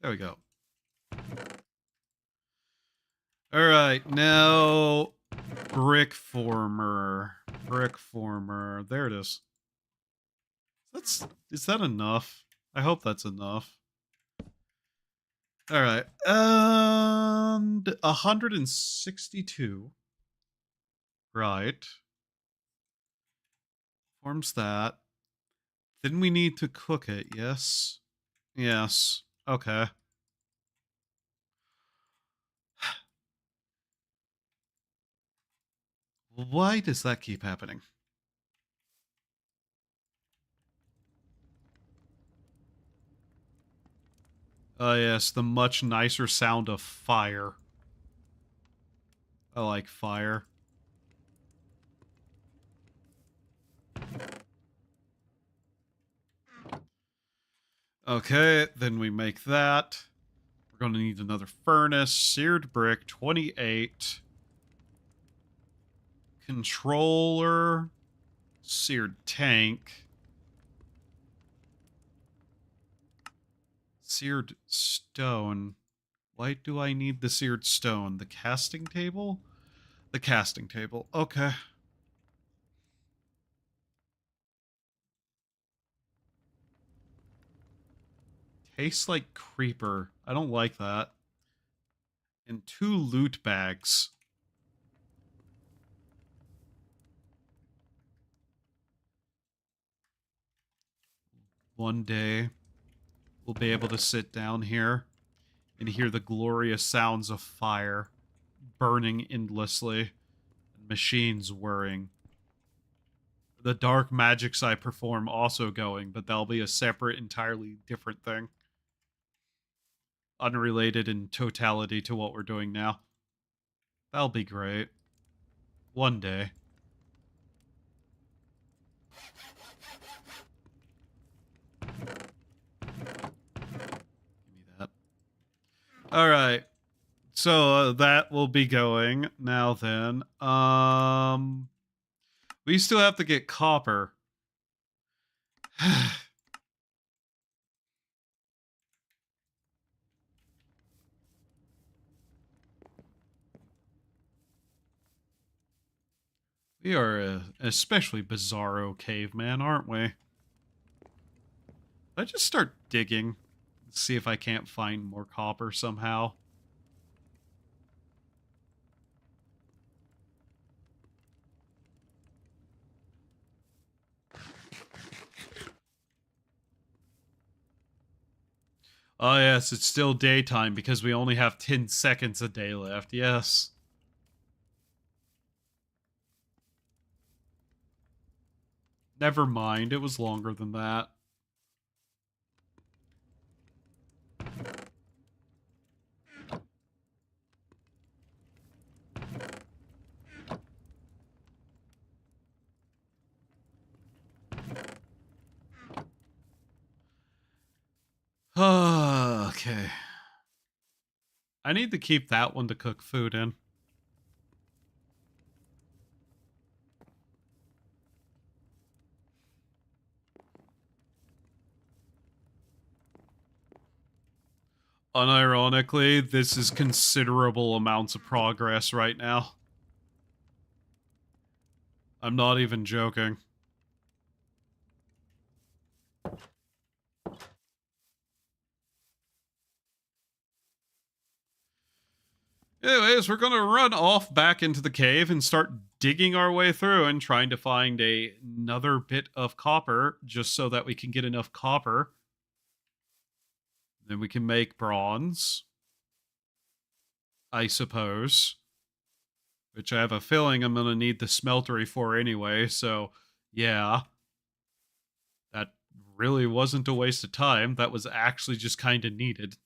There we go. All right, now brick former. Brick former. There it is. Is that enough? I hope that's enough. All right. 162. Right. Forms that. Then we need to cook it, yes? Yes. Okay. Why does that keep happening? Oh, yes, the much nicer sound of fire. I like fire. Okay, then we make that. We're going to need another furnace. Seared brick, 28. Controller. Seared tank. Seared stone. Why do I need the seared stone? The casting table? The casting table. Okay. Tastes like creeper. I don't like that. And 2 loot bags. One day, we'll be able to sit down here and hear the glorious sounds of fire burning endlessly and machines whirring. The dark magics I perform also going, but that'll be a separate, entirely different thing. Unrelated in totality to what we're doing now. That'll be great. One day. Give me that. Alright. So that will be going. Now then. We still have to get copper. We are an especially bizarro caveman, aren't we? I just start digging, see if I can't find more copper somehow. Oh yes, it's still daytime because we only have 10 seconds a day left, yes. Never mind, it was longer than that. Okay. I need to keep that one to cook food in. Unironically, this is considerable amounts of progress right now. I'm not even joking. Anyways, we're gonna run off back into the cave and start digging our way through and trying to find another bit of copper just so that we can get enough copper. Then we can make bronze, I suppose. Which I have a feeling I'm gonna need the smeltery for anyway, so yeah. That really wasn't a waste of time. That was actually just kind of needed.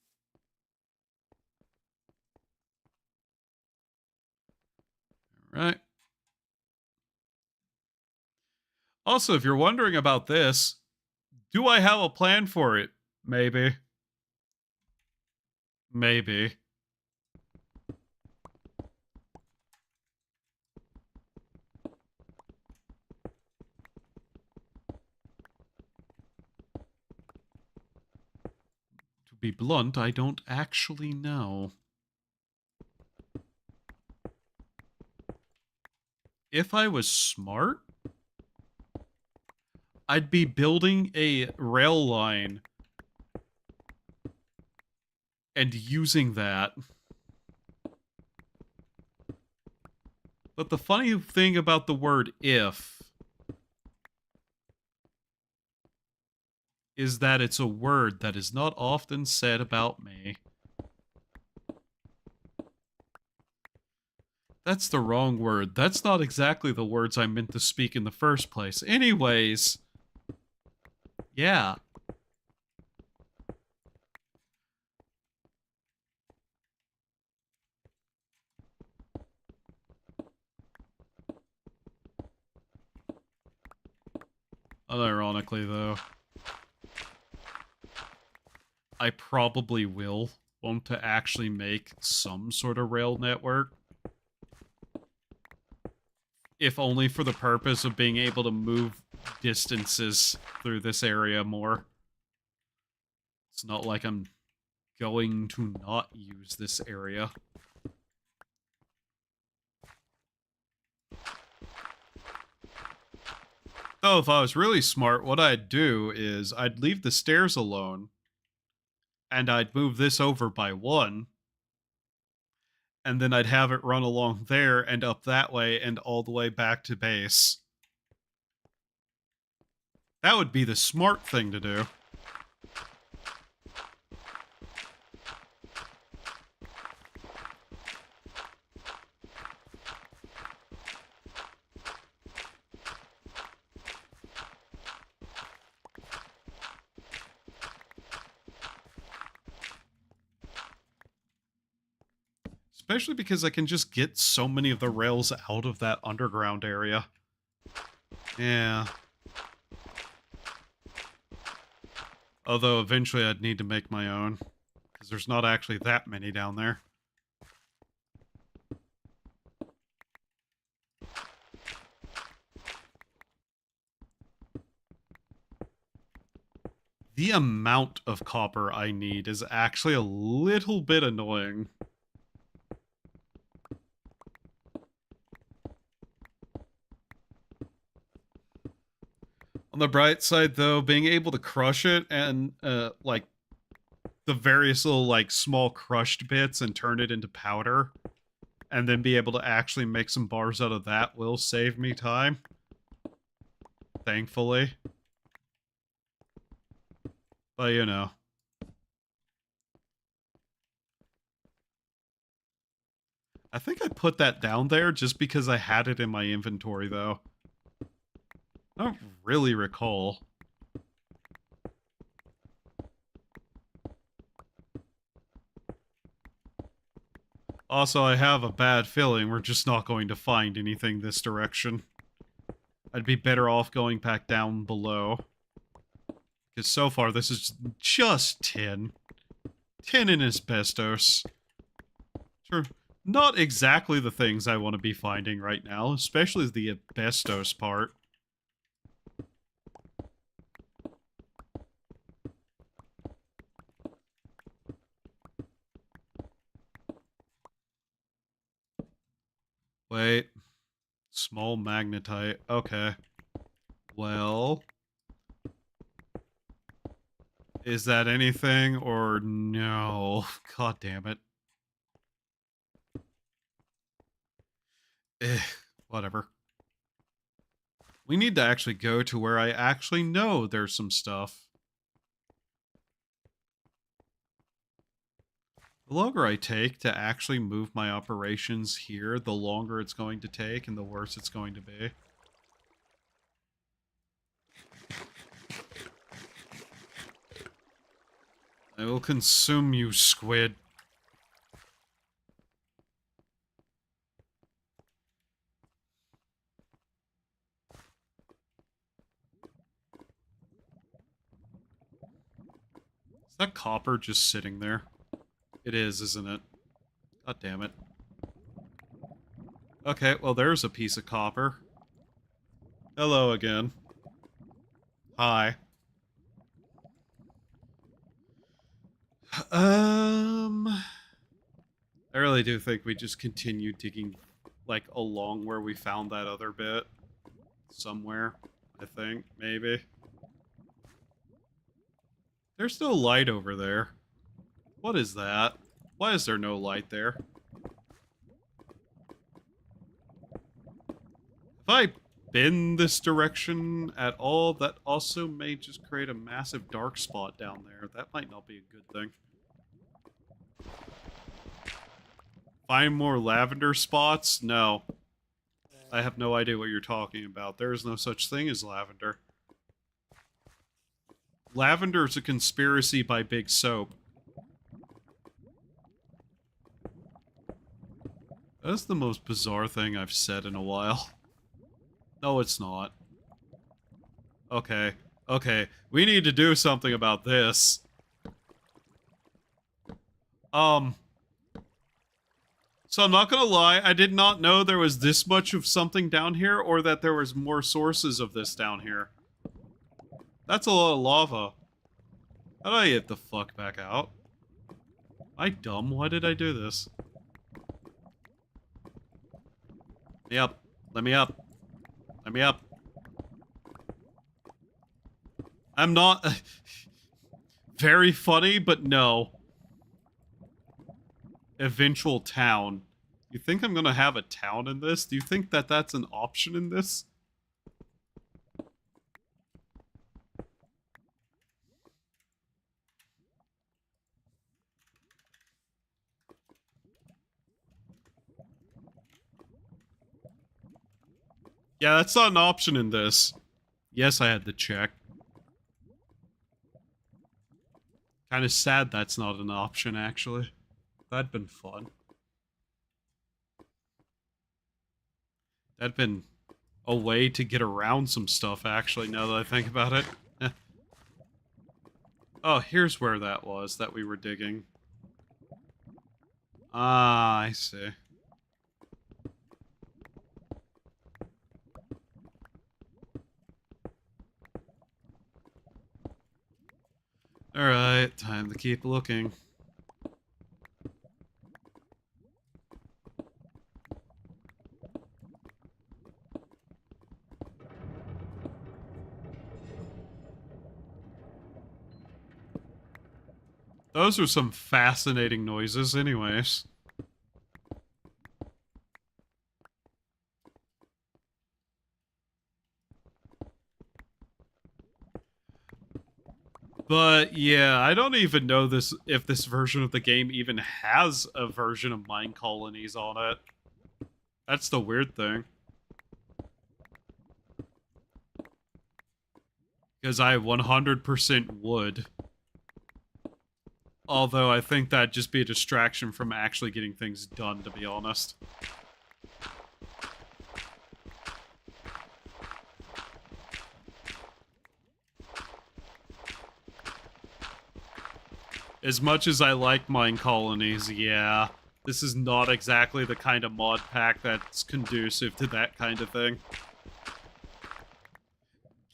Right. Also, if you're wondering about this, do I have a plan for it? Maybe. Maybe. To be blunt, I don't actually know. If I was smart, I'd be building a rail line and using that. But the funny thing about the word if is that it's a word that is not often said about me. That's the wrong word. That's not exactly the words I meant to speak in the first place. Anyways. Yeah. Unironically, though, I probably will want to actually make some sort of rail network. If only for the purpose of being able to move distances through this area more. It's not like I'm going to not use this area. Oh, if I was really smart, what I'd do is I'd leave the stairs alone, and I'd move this over by one, and then I'd have it run along there and up that way and all the way back to base. That would be the smart thing to do. Especially because I can just get so many of the rails out of that underground area. Yeah. Although eventually I'd need to make my own, because there's not actually that many down there. The amount of copper I need is actually a little bit annoying. On the bright side, though, being able to crush it and, like, the various little, like, small crushed bits and turn it into powder, and then be able to actually make some bars out of that will save me time. Thankfully. But, you know. I think I put that down there just because I had it in my inventory, though. I don't really recall. Also, I have a bad feeling we're just not going to find anything this direction. I'd be better off going back down below. Because so far, this is just tin. Tin and asbestos. Sure, not exactly the things I want to be finding right now, especially the asbestos part. Wait. Small magnetite. Okay. Well... is that anything or no? God damn it. Whatever. We need to actually go to where I actually know there's some stuff. The longer I take to actually move my operations here, the longer it's going to take and the worse it's going to be. I will consume you, squid. Is that copper just sitting there? It is, isn't it? God damn it. Okay, well there's a piece of copper. Hello again. Hi. I really do think we just continue digging, like, along where we found that other bit. Somewhere, I think, maybe. There's no light over there. What is that? Why is there no light there? If I bend this direction at all, that also may just create a massive dark spot down there. That might not be a good thing. Find more lavender spots? No. I have no idea what you're talking about. There is no such thing as lavender. Lavender is a conspiracy by Big Soap. That's the most bizarre thing I've said in a while. No, it's not. Okay. Okay. We need to do something about this. So I'm not gonna lie, I did not know there was this much of something down here, or that there was more sources of this down here. That's a lot of lava. How do I get the fuck back out? Am I dumb? Why did I do this? Let me up. Let me up. Let me up. I'm not... very funny, but no. Eventual town. You think I'm gonna have a town in this? Do you think that that's an option in this? Yeah, that's not an option in this. Yes, I had to check. Kind of sad that's not an option, actually. That'd been fun. That'd been a way to get around some stuff, actually, now that I think about it. Oh, here's where that was that we were digging. Ah, I see. Alright, time to keep looking. Those are some fascinating noises anyways. But yeah, I don't even know if this version of the game even has a version of mine colonies on it. That's the weird thing. Because I 100% would. Although I think that'd just be a distraction from actually getting things done, to be honest. As much as I like mine colonies, yeah, this is not exactly the kind of mod pack that's conducive to that kind of thing.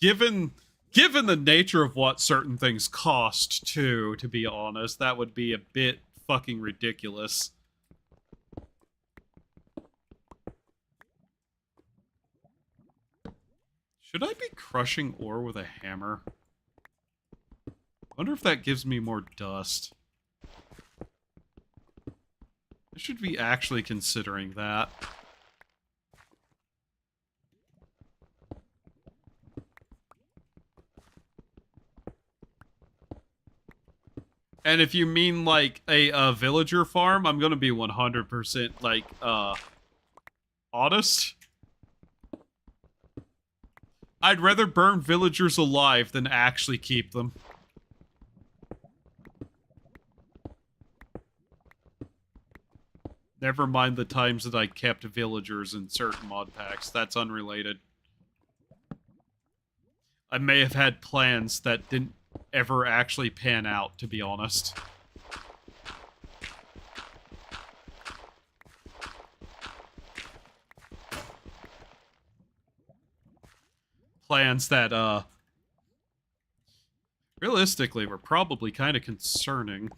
Given the nature of what certain things cost, too, to be honest, that would be a bit fucking ridiculous. Should I be crushing ore with a hammer? Wonder if that gives me more dust. I should be actually considering that. And if you mean, like, a villager farm, I'm gonna be 100%, like, honest. I'd rather burn villagers alive than actually keep them. Never mind the times that I kept villagers in certain mod packs. That's unrelated. I may have had plans that didn't ever actually pan out, to be honest. Plans that, realistically were probably kind of concerning.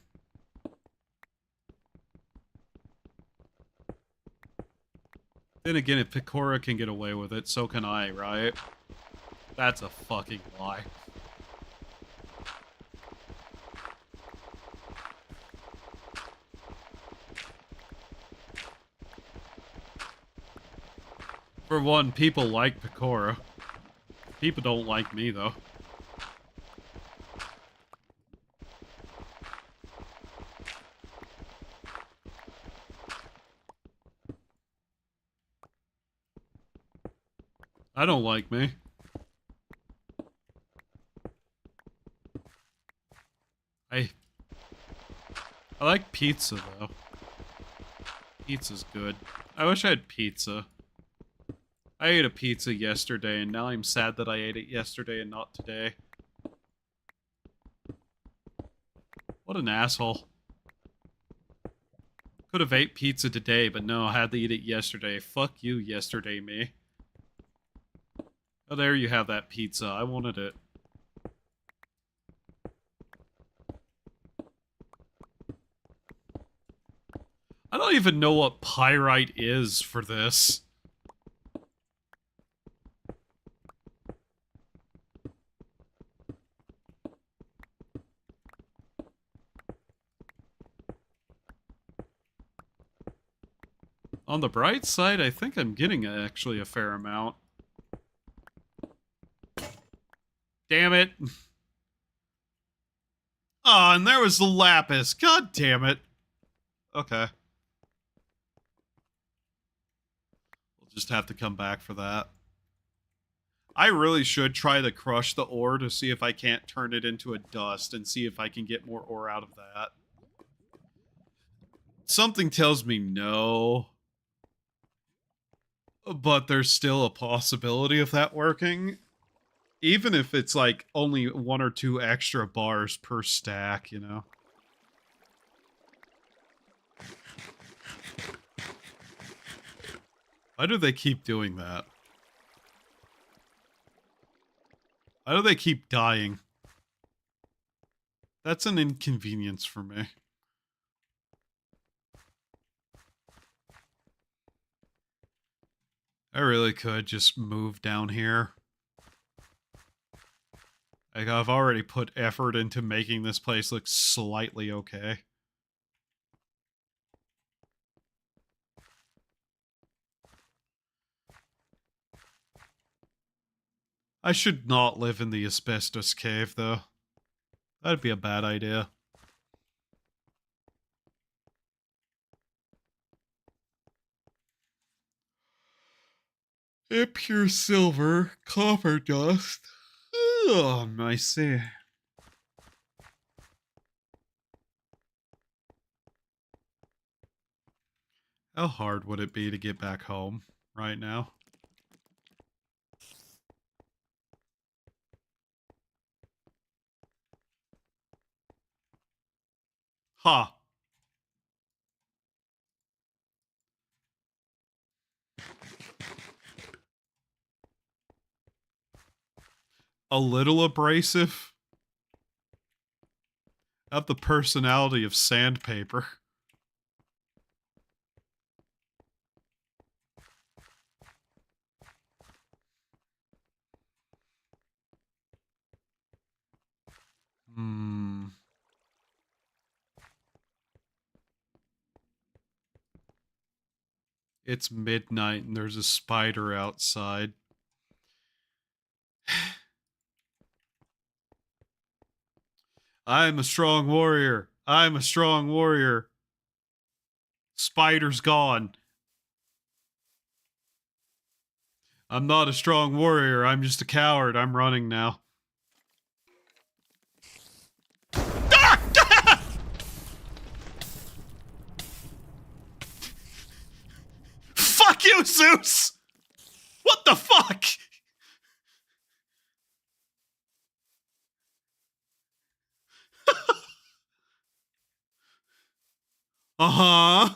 Then again, if Picora can get away with it, so can I, right? That's a fucking lie. For one, people like Picora. People don't like me, though. I don't like me. I like pizza, though. Pizza's good. I wish I had pizza. I ate a pizza yesterday, and now I'm sad that I ate it yesterday and not today. What an asshole. Could have ate pizza today, but no, I had to eat it yesterday. Fuck you, yesterday me. Oh, there you have that pizza. I wanted it. I don't even know what pyrite is for this. On the bright side, I think I'm getting actually a fair amount. Damn it. Oh, and there was the lapis. God damn it. Okay. We'll just have to come back for that. I really should try to crush the ore to see if I can't turn it into a dust and see if I can get more ore out of that. Something tells me no. But there's still a possibility of that working. Even if it's like only 1 or 2 extra bars per stack, you know? Why do they keep doing that? Why do they keep dying? That's an inconvenience for me. I really could just move down here. Like, I've already put effort into making this place look slightly okay. I should not live in the asbestos cave, though. That'd be a bad idea. Pure silver, copper dust. Oh, I see. How hard would it be to get back home right now? Ha! A little abrasive. Have the personality of sandpaper. It's midnight and there's a spider outside. I'm a strong warrior. I'm a strong warrior. Spider's gone. I'm not a strong warrior. I'm just a coward. I'm running now. Fuck you, Zeus! What the fuck? Uh-huh.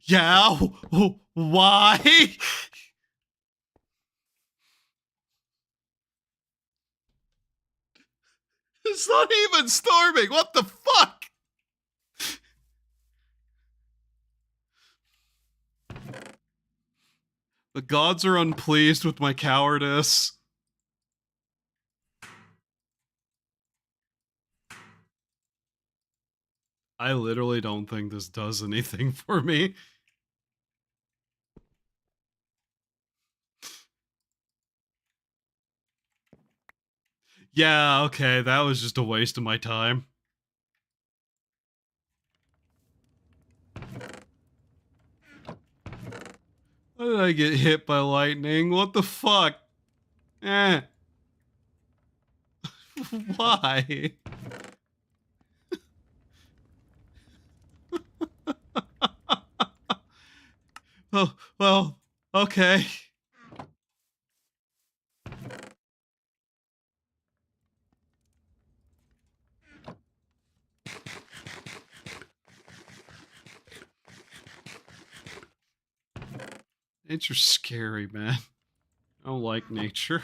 Yeah, why? It's not even storming. What the fuck? The gods are unpleased with my cowardice. I literally don't think this does anything for me. Yeah, okay, that was just a waste of my time. Why did I get hit by lightning? What the fuck? Eh. Why? Oh, well, okay. Nature's scary, man. I don't like nature.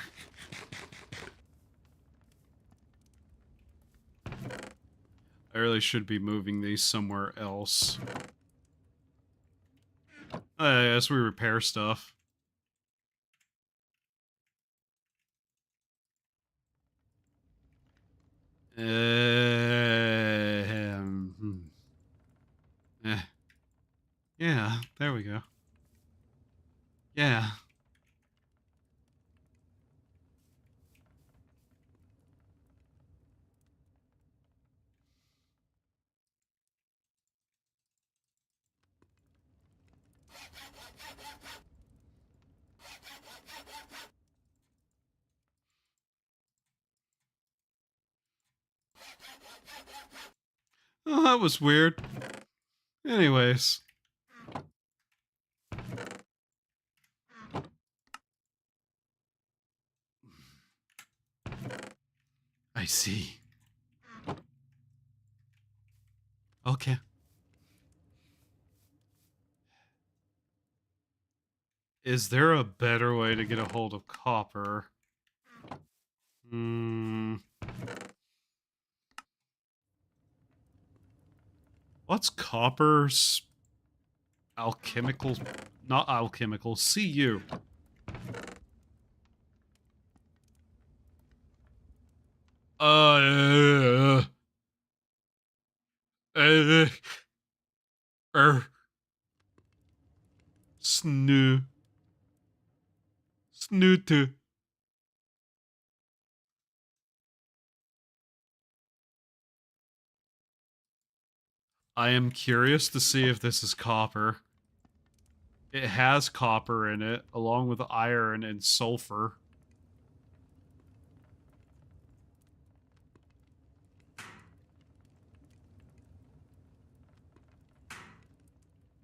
I really should be moving these somewhere else. I guess we repair stuff. Yeah, there we go. Yeah. Oh, that was weird. Anyways. I see. Okay. Is there a better way to get a hold of copper? What's copper's alchemical? Not alchemical. Cu. Uh, uh, er, snoo, snooter. I am curious to see if this is copper. It has copper in it, along with iron and sulfur.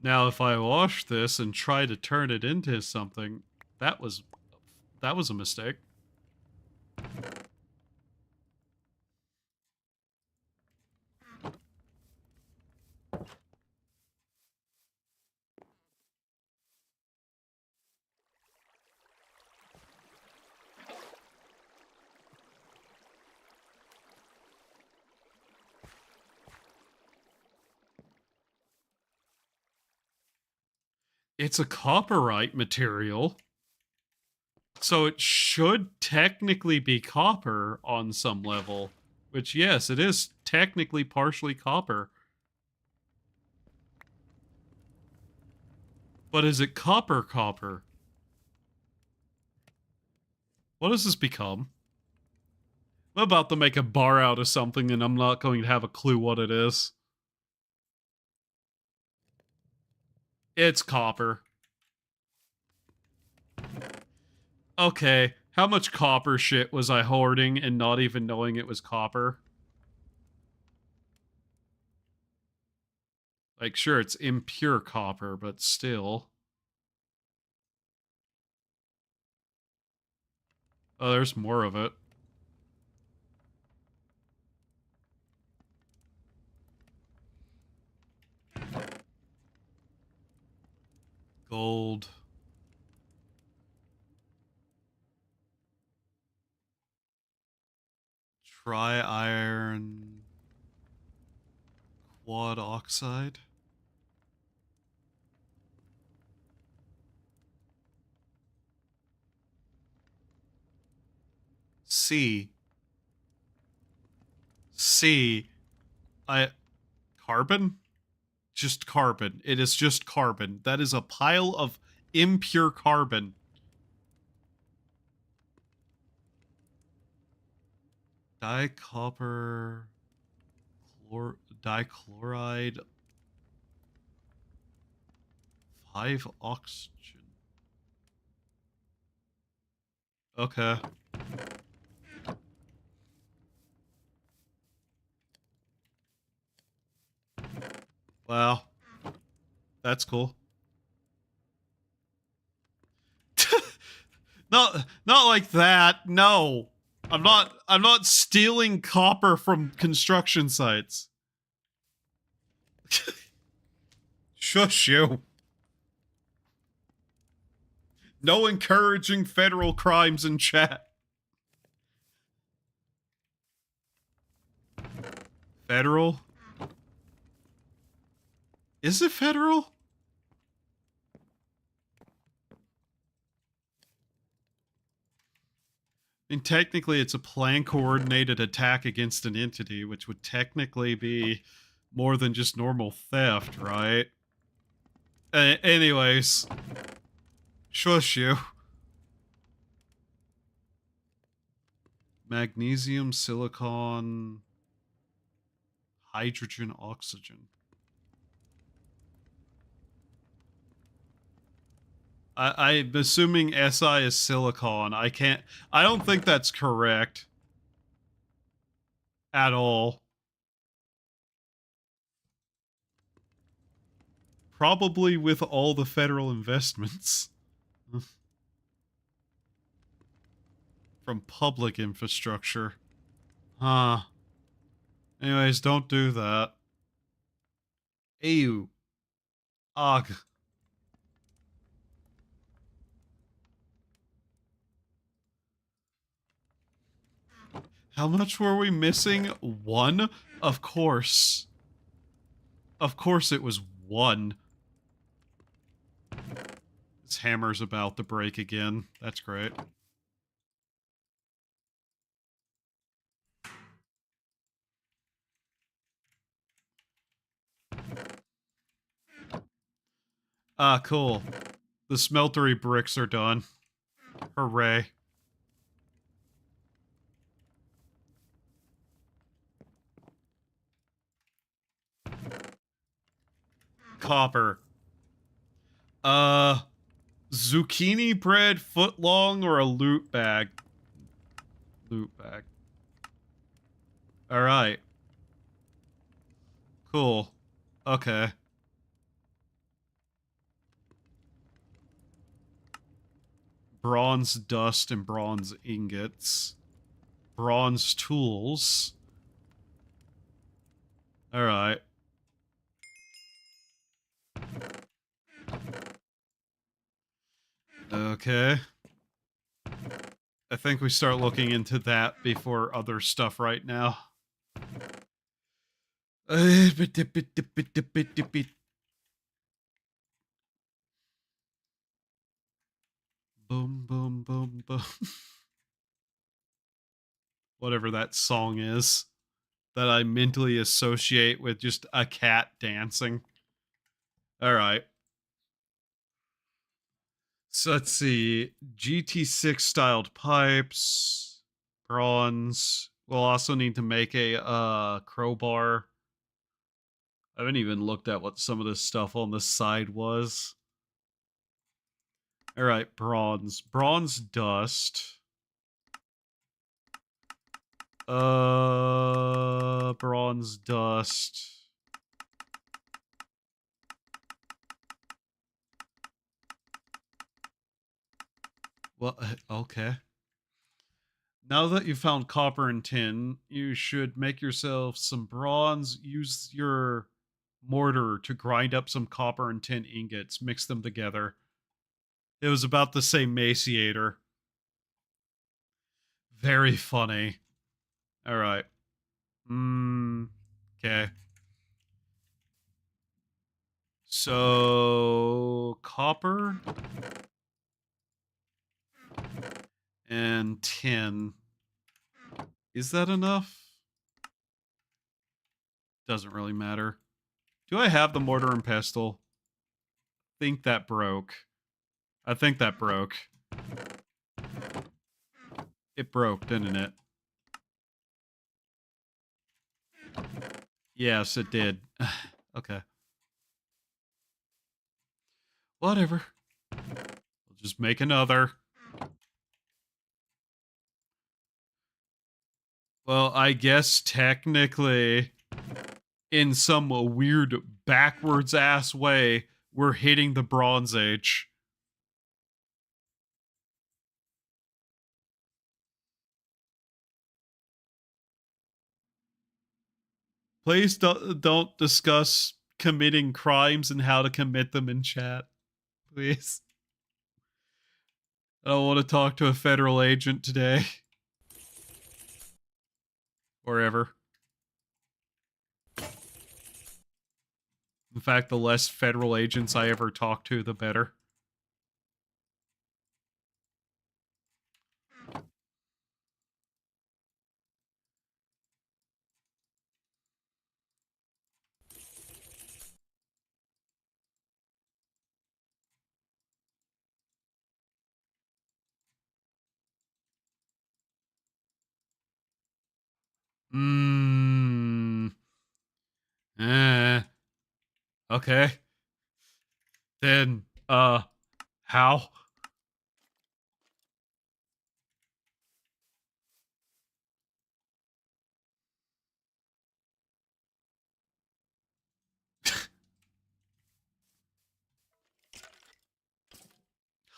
Now, if I wash this and try to turn it into something, that was a mistake. It's a copperite material, so it should technically be copper on some level. Which, yes, it is technically partially copper. But is it copper? What does this become? I'm about to make a bar out of something and I'm not going to have a clue what it is. It's copper. Okay, how much copper shit was I hoarding and not even knowing it was copper? Like, sure, it's impure copper, but still. Oh, there's more of it. Gold. Tri-iron. Quad oxide. C. Carbon? Just carbon. It is just carbon. That is a pile of impure carbon. Dicopper... dichloride... 5 oxygen. Okay. Wow. That's cool. Not like that. No. I'm not stealing copper from construction sites. Shush you. No encouraging federal crimes in chat. Federal? Is it federal? I mean, technically, it's a plan-coordinated attack against an entity, which would technically be more than just normal theft, right? Anyways. Shush you. Magnesium, silicon, hydrogen, oxygen. I'm assuming Si is silicon. I don't think that's correct. At all. Probably with all the federal investments. From public infrastructure. Huh. Anyways, don't do that. Ew. Ugh. How much were we missing? 1? Of course. Of course it was 1. This hammer's about to break again. That's great. Ah, cool. The smeltery bricks are done. Hooray. Copper. Zucchini bread, footlong, or a loot bag? Loot bag. Alright. Cool. Okay. Bronze dust and bronze ingots. Bronze tools. Alright. Okay. I think we start looking into that before other stuff right now. Boom, boom, boom, boom. Whatever that song is that I mentally associate with just a cat dancing. Alright. So let's see. GT6 styled pipes. Bronze. We'll also need to make a crowbar. I haven't even looked at what some of this stuff on the side was. Alright, bronze. Bronze dust. Bronze dust. Well, okay. Now that you've found copper and tin, you should make yourself some bronze. Use your mortar to grind up some copper and tin ingots. Mix them together. It was about the same maciator. Very funny. Alright. Okay. So, copper and tin. Is that enough? Doesn't really matter. Do I have the mortar and pestle? I think that broke. I think that broke. It broke, didn't it? Yes, it did. Okay. Whatever. We'll just make another. Well, I guess technically, in some weird backwards ass way, we're hitting the Bronze Age. Please don't discuss committing crimes and how to commit them in chat. Please. I don't want to talk to a federal agent today. Or ever. In fact, the less federal agents I ever talk to, the better. Eh. Okay. Then, how?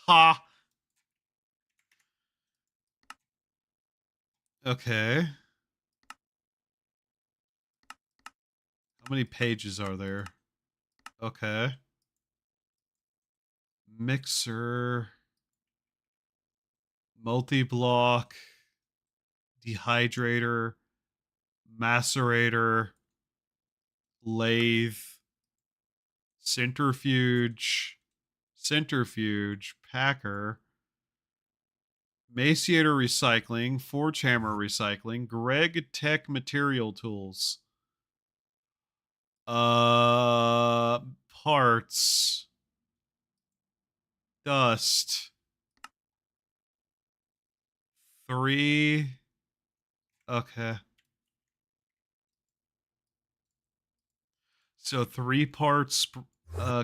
Ha! Okay. How many pages are there? Okay. Mixer. Multi-block. Dehydrator. Macerator. Lathe. Centrifuge. Centrifuge. Packer. Maciator Recycling. Forge Hammer Recycling. Greg Tech Material Tools. Parts. Dust. 3. Okay. So 3 parts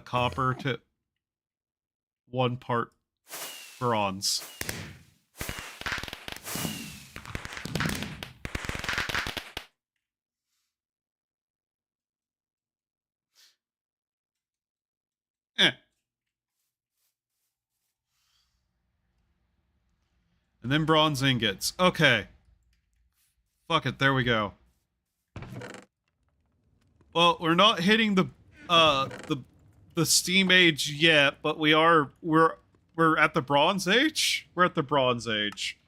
copper to 1 part bronze. Eh. And then bronze ingots. Okay. Fuck it, there we go. Well, we're not hitting the steam age yet, but we're at the bronze age? We're at the bronze age.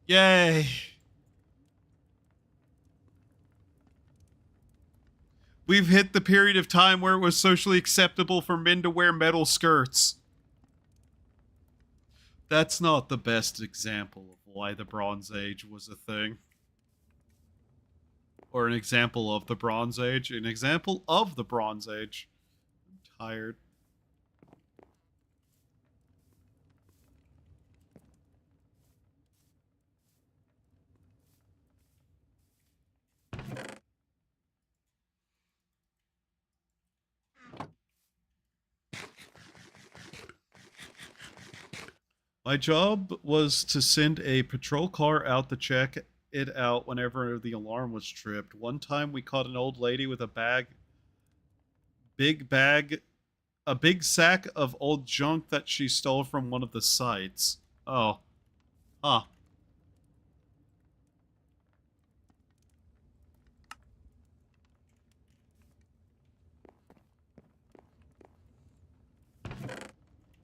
Yay. We've hit the period of time where it was socially acceptable for men to wear metal skirts. That's not the best example of why the Bronze Age was a thing. Or an example of the Bronze Age. An example of the Bronze Age. I'm tired. My job was to send a patrol car out to check it out whenever the alarm was tripped. One time we caught an old lady with a big sack of old junk that she stole from one of the sites. Oh. Huh.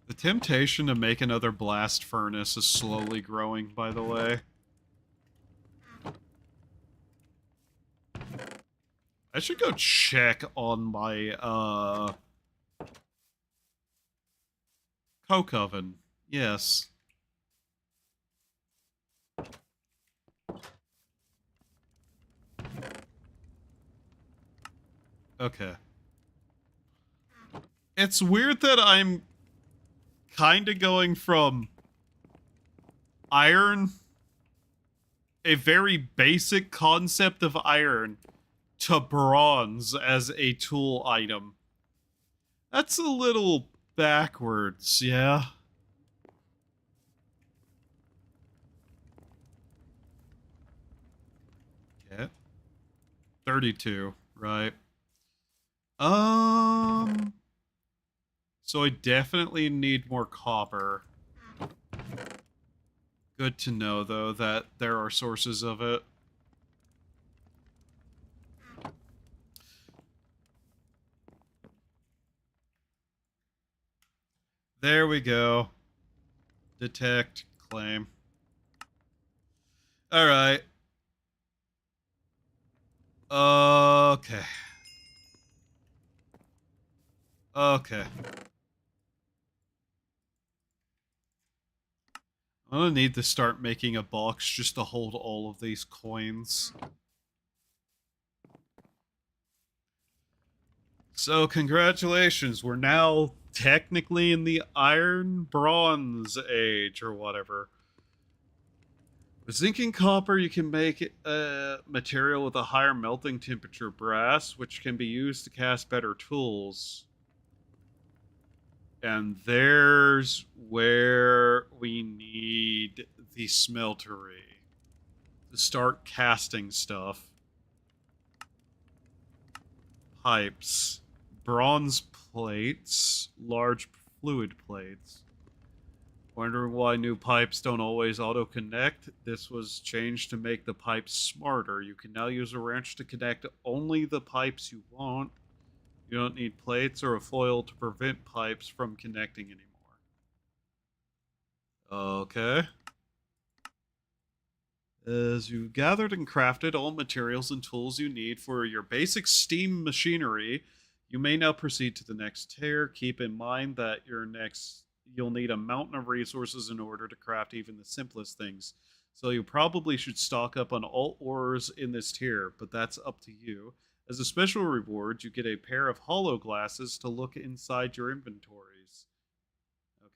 The temptation to make another blast furnace is slowly growing, by the way. I should go check on my, coke oven. Yes. Okay. It's weird that I'm kind of going from iron, a very basic concept of iron, to bronze as a tool item. That's a little backwards, yeah? Okay. 32, right. So I definitely need more copper. Good to know, though, that there are sources of it. There we go. Detect, claim. Alright. Okay. Okay. I'm gonna need to start making a box just to hold all of these coins. So, congratulations, we're now technically in the Iron Bronze Age, or whatever. With zinc and copper, you can make a material with a higher melting temperature, brass, which can be used to cast better tools. And there's where we need the smeltery to start casting stuff. Pipes. Bronze plates. Large fluid plates. Wondering why new pipes don't always auto-connect? This was changed to make the pipes smarter. You can now use a wrench to connect only the pipes you want. You don't need plates or a foil to prevent pipes from connecting anymore. Okay. As you've gathered and crafted all materials and tools you need for your basic steam machinery, you may now proceed to the next tier. Keep in mind that you'll need a mountain of resources in order to craft even the simplest things. So you probably should stock up on all ores in this tier, but that's up to you. As a special reward, you get a pair of holo glasses to look inside your inventories.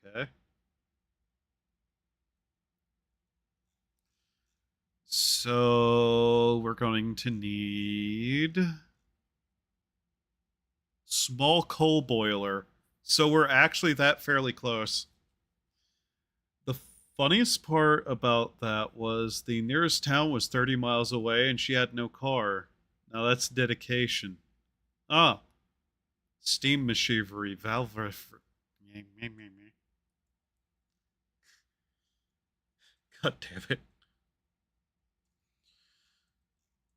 Okay. So we're going to need small coal boiler. So we're actually that fairly close. The funniest part about that was the nearest town was 30 miles away and she had no car. Now that's dedication. Ah, steam machinery, valve. God damn it.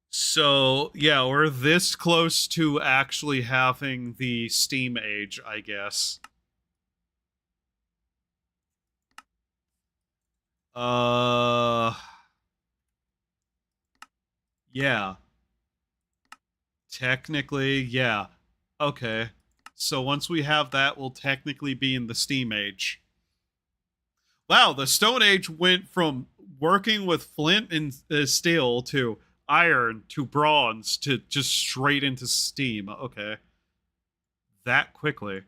So, yeah, we're this close to actually having the Steam age, I guess. Yeah. Technically, yeah. Okay. So once we have that, we'll technically be in the Steam age. Wow, the Stone Age went from working with flint and steel to iron to bronze to just straight into steam. Okay. That quickly.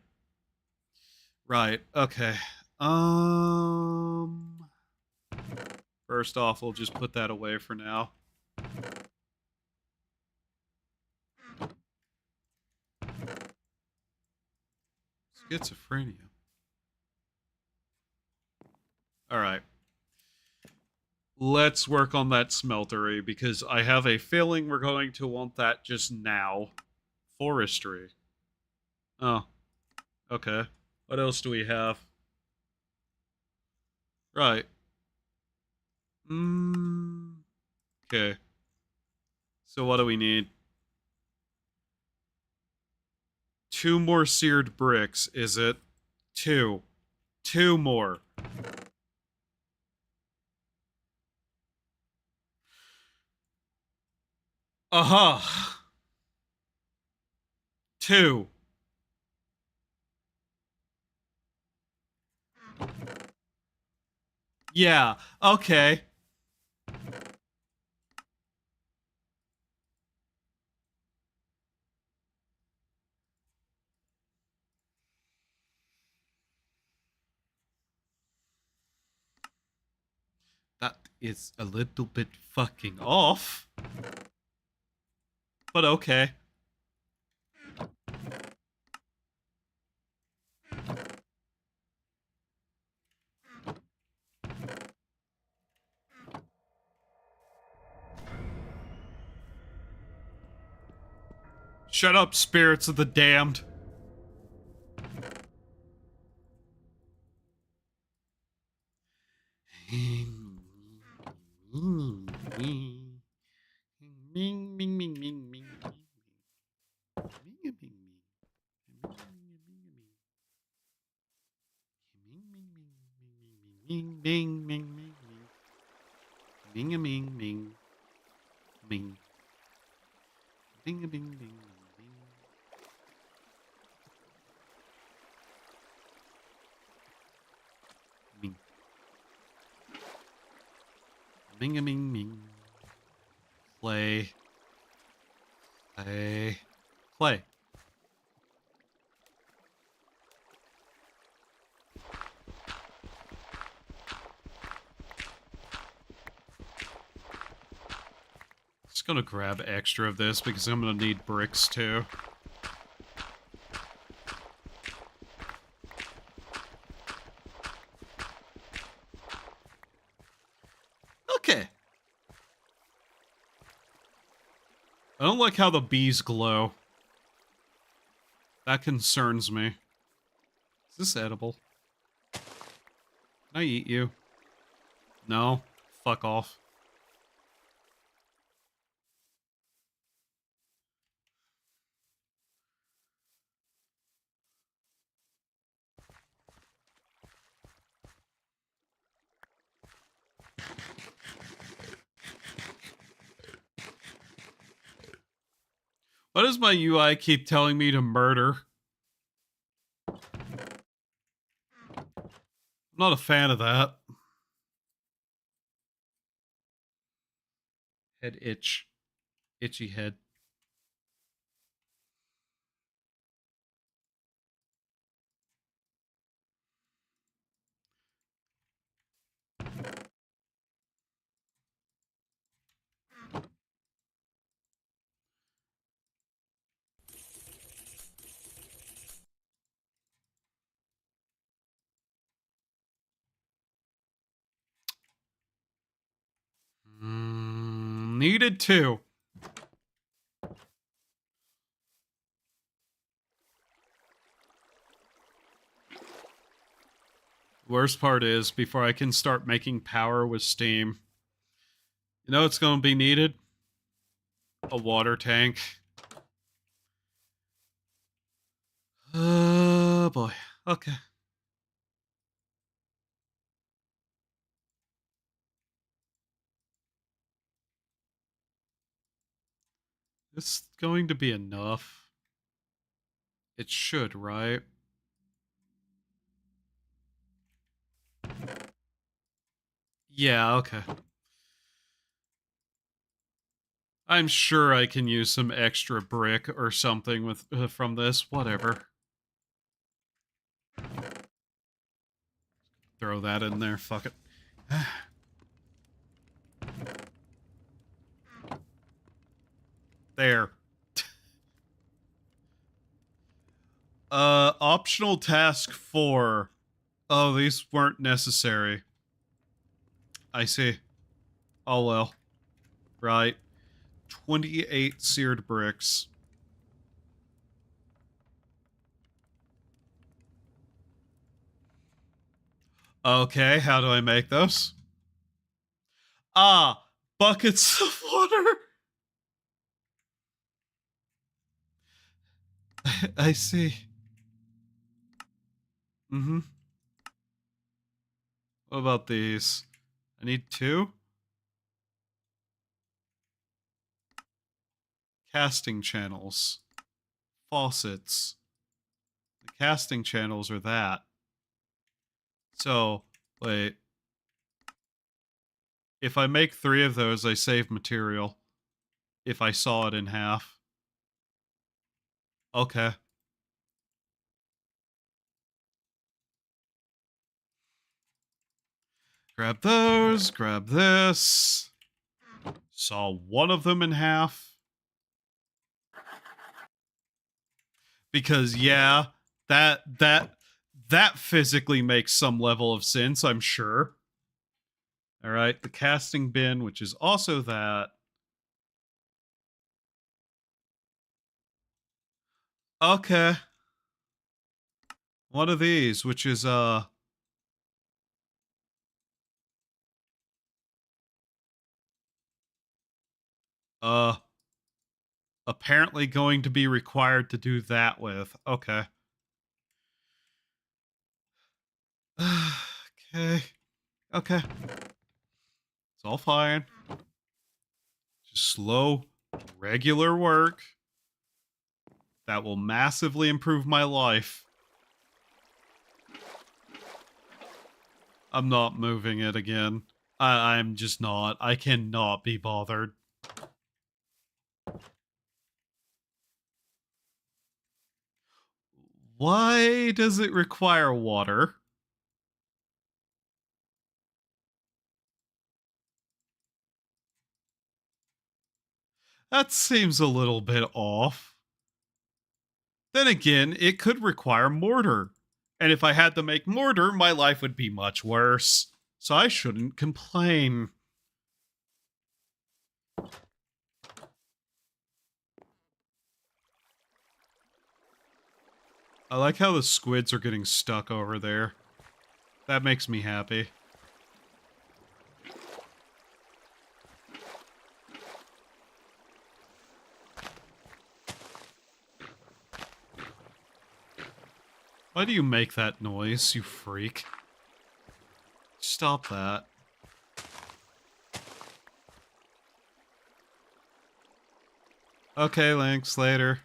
Right. Okay. Um First off, we'll just put that away for now. Schizophrenia. All right. Let's work on that smeltery because I have a feeling we're going to want that just now. Forestry. Oh, okay. What else do we have? Right. Okay. So what do we need? 2 more seared bricks, is it? 2. 2 more. Uh-huh. 2. Yeah, okay. That is a little bit fucking off. But okay. Shut up, spirits of the damned. Play. Play. Just gonna grab extra of this because I'm gonna need bricks too. Okay. I don't like how the bees glow. That concerns me. Is this edible? Can I eat you? No? Fuck off. Why does my UI keep telling me to murder? I'm not a fan of that. Head itch. Itchy head. Needed 2. Worst part is, before I can start making power with steam, you know what's going to be needed? A water tank. Oh boy. Okay. It's going to be enough. It should, right? Yeah, okay. I'm sure I can use some extra brick or something with from this. Whatever. Throw that in there. Fuck it. There. Optional task 4. Oh, these weren't necessary. I see. Oh well. Right. 28 seared bricks. Okay, how do I make those? Ah, buckets of water. I see. Mm-hmm. What about these? I need 2? Casting channels. Faucets. The casting channels are that. So, wait. If I make 3 of those, I save material. If I saw it in half. Okay. Grab those, grab this. Saw one of them in half. Because yeah, that physically makes some level of sense, I'm sure. All right, the casting bin, which is also that. Okay. One of these, which is uh apparently going to be required to do that with. Okay. Okay. Okay. It's all fine. Just slow, regular work. That will massively improve my life. I'm not moving it again. I'm just not. I cannot be bothered. Why does it require water? That seems a little bit off. Then again, it could require mortar. And if I had to make mortar, my life would be much worse. So I shouldn't complain. I like how the squids are getting stuck over there. That makes me happy. Why do you make that noise, you freak? Stop that. Okay, Lynx, later.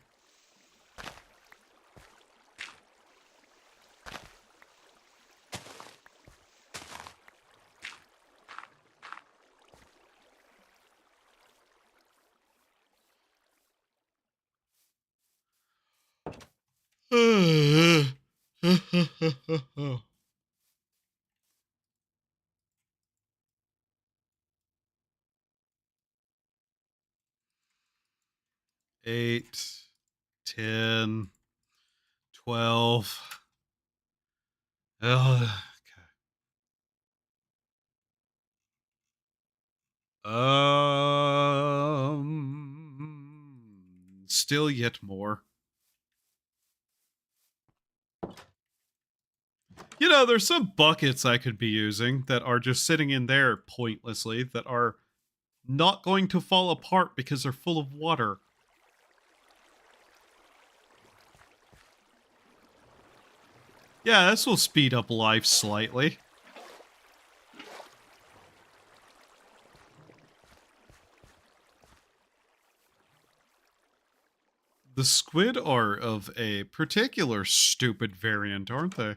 Eight, 10, 12. Okay. Still yet more. You know, there's some buckets I could be using that are just sitting in there pointlessly that are not going to fall apart because they're full of water. Yeah, this will speed up life slightly. The squid are of a particular stupid variant, aren't they?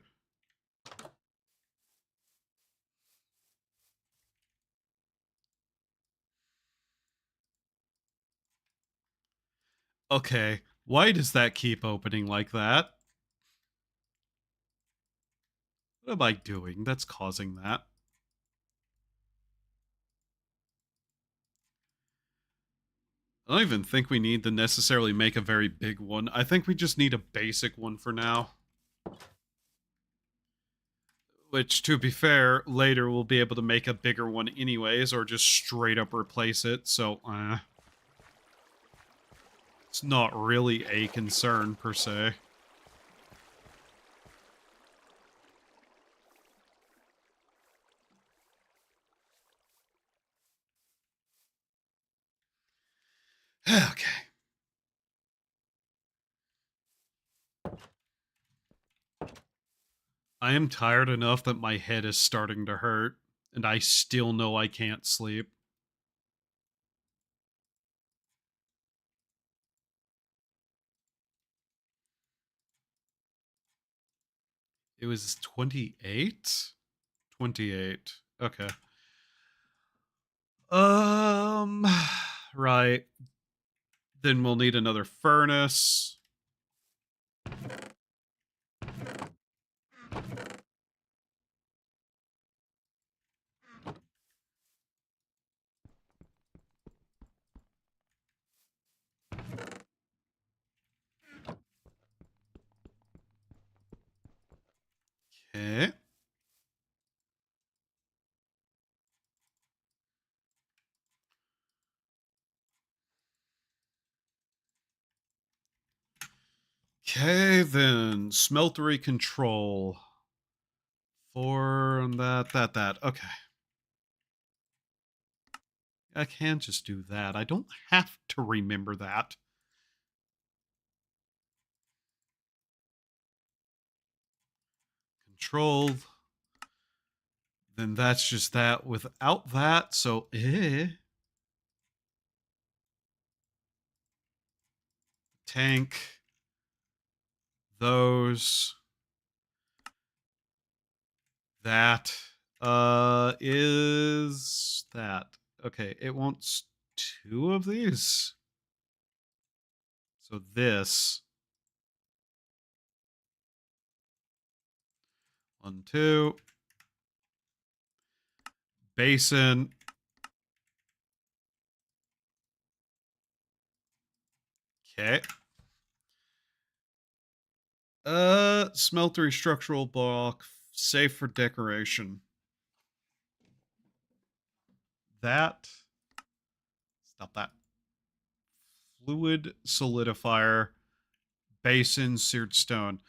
Okay, why does that keep opening like that? What am I doing that's causing that? I don't even think we need to necessarily make a very big one. I think we just need a basic one for now. Which, to be fair, later we'll be able to make a bigger one anyways, or just straight up replace it, so, it's not really a concern, per se. Okay. I am tired enough that my head is starting to hurt, and I still know I can't sleep. It was 28? 28. Okay. Right. Then we'll need another furnace. Okay. Okay, then smeltery control. 4 and that. Okay. I can just do that. I don't have to remember that. Controlled. Then that's just that without that, so tank. Those. That is that. Okay, it wants 2 of these. So this. 1, 2. Basin. Okay. Smeltery structural block. Safe for decoration. That. Stop that. Fluid solidifier. Basin, seared stone.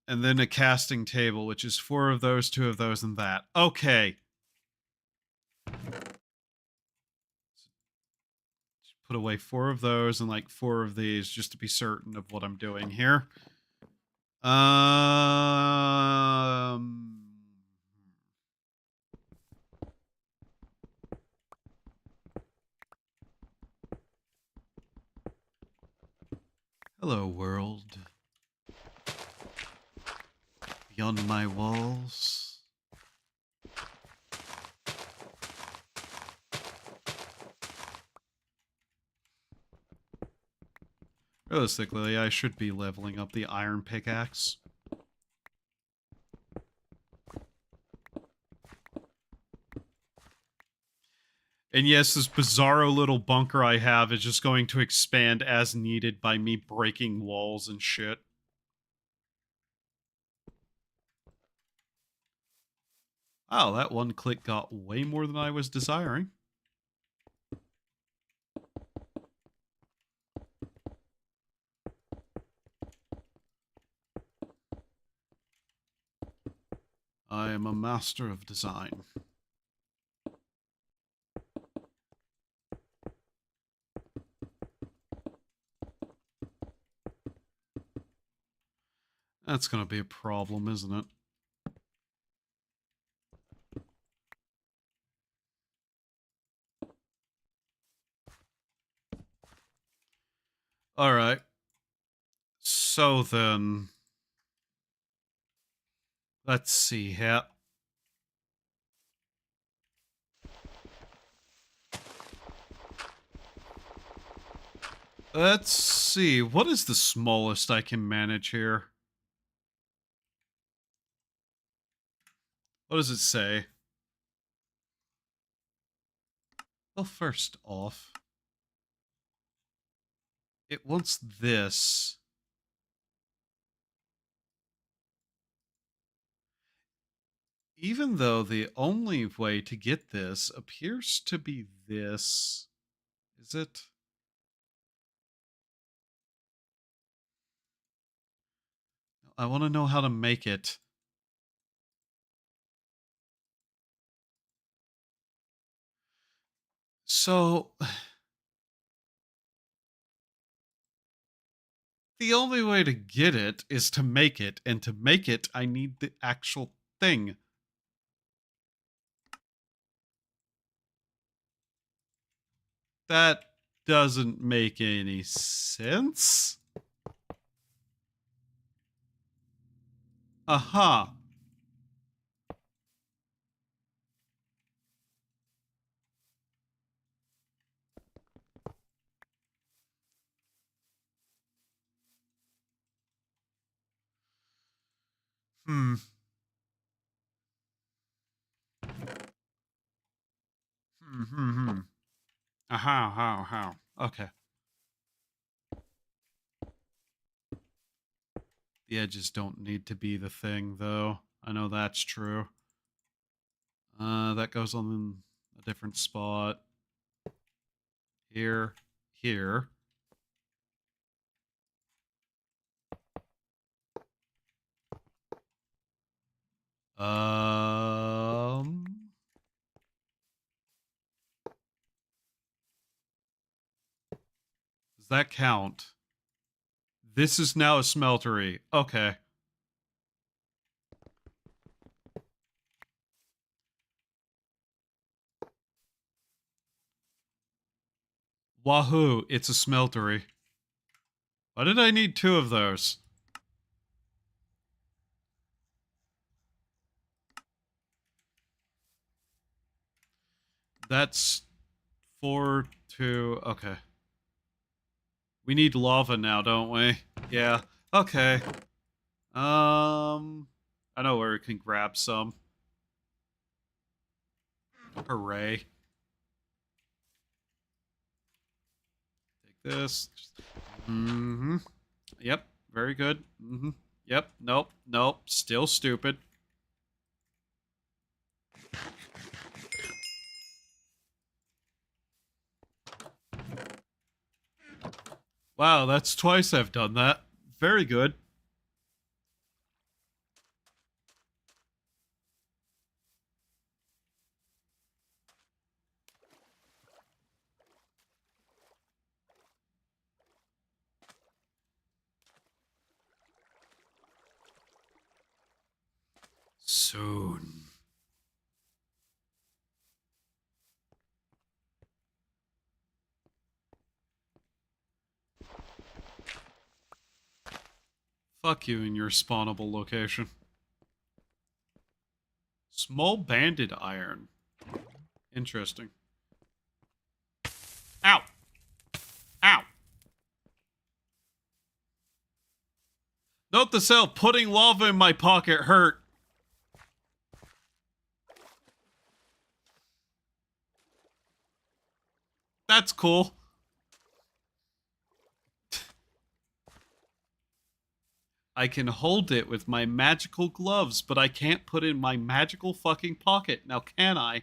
And then a casting table, which is 4 of those, 2 of those, and that. Okay. Put away 4 of those and like 4 of these just to be certain of what I'm doing here. Hello, world. Beyond my walls. Realistically, I should be leveling up the iron pickaxe. And yes, this bizarro little bunker I have is just going to expand as needed by me breaking walls and shit. Oh, that one click got way more than I was desiring. I am a master of design. That's gonna be a problem, isn't it? Alright. So then... let's see here. Let's see. What is the smallest I can manage here? What does it say? Well, first off, it wants this. Even though the only way to get this appears to be this. Is it? I want to know how to make it. So... the only way to get it is to make it, and to make it, I need the actual thing. That doesn't make any sense. Aha. Hmm. How. Okay. The edges don't need to be the thing, though. I know that's true. That goes on a different spot. Here. Here. Does that count? This is now a smeltery. Okay. Wahoo, it's a smeltery. Why did I need 2 of those? That's 4, 2, okay. We need lava now, don't we? Yeah, okay. I know where we can grab some. Hooray. Take this. Mm-hmm. Yep, very good. Mm-hmm. Yep, nope, still stupid. Wow, that's twice I've done that. Very good. Soon. Fuck you in your spawnable location. Small banded iron. Interesting. Ow! Ow! Note to self, putting lava in my pocket hurt. That's cool. I can hold it with my magical gloves, but I can't put it in my magical fucking pocket. Now, can I?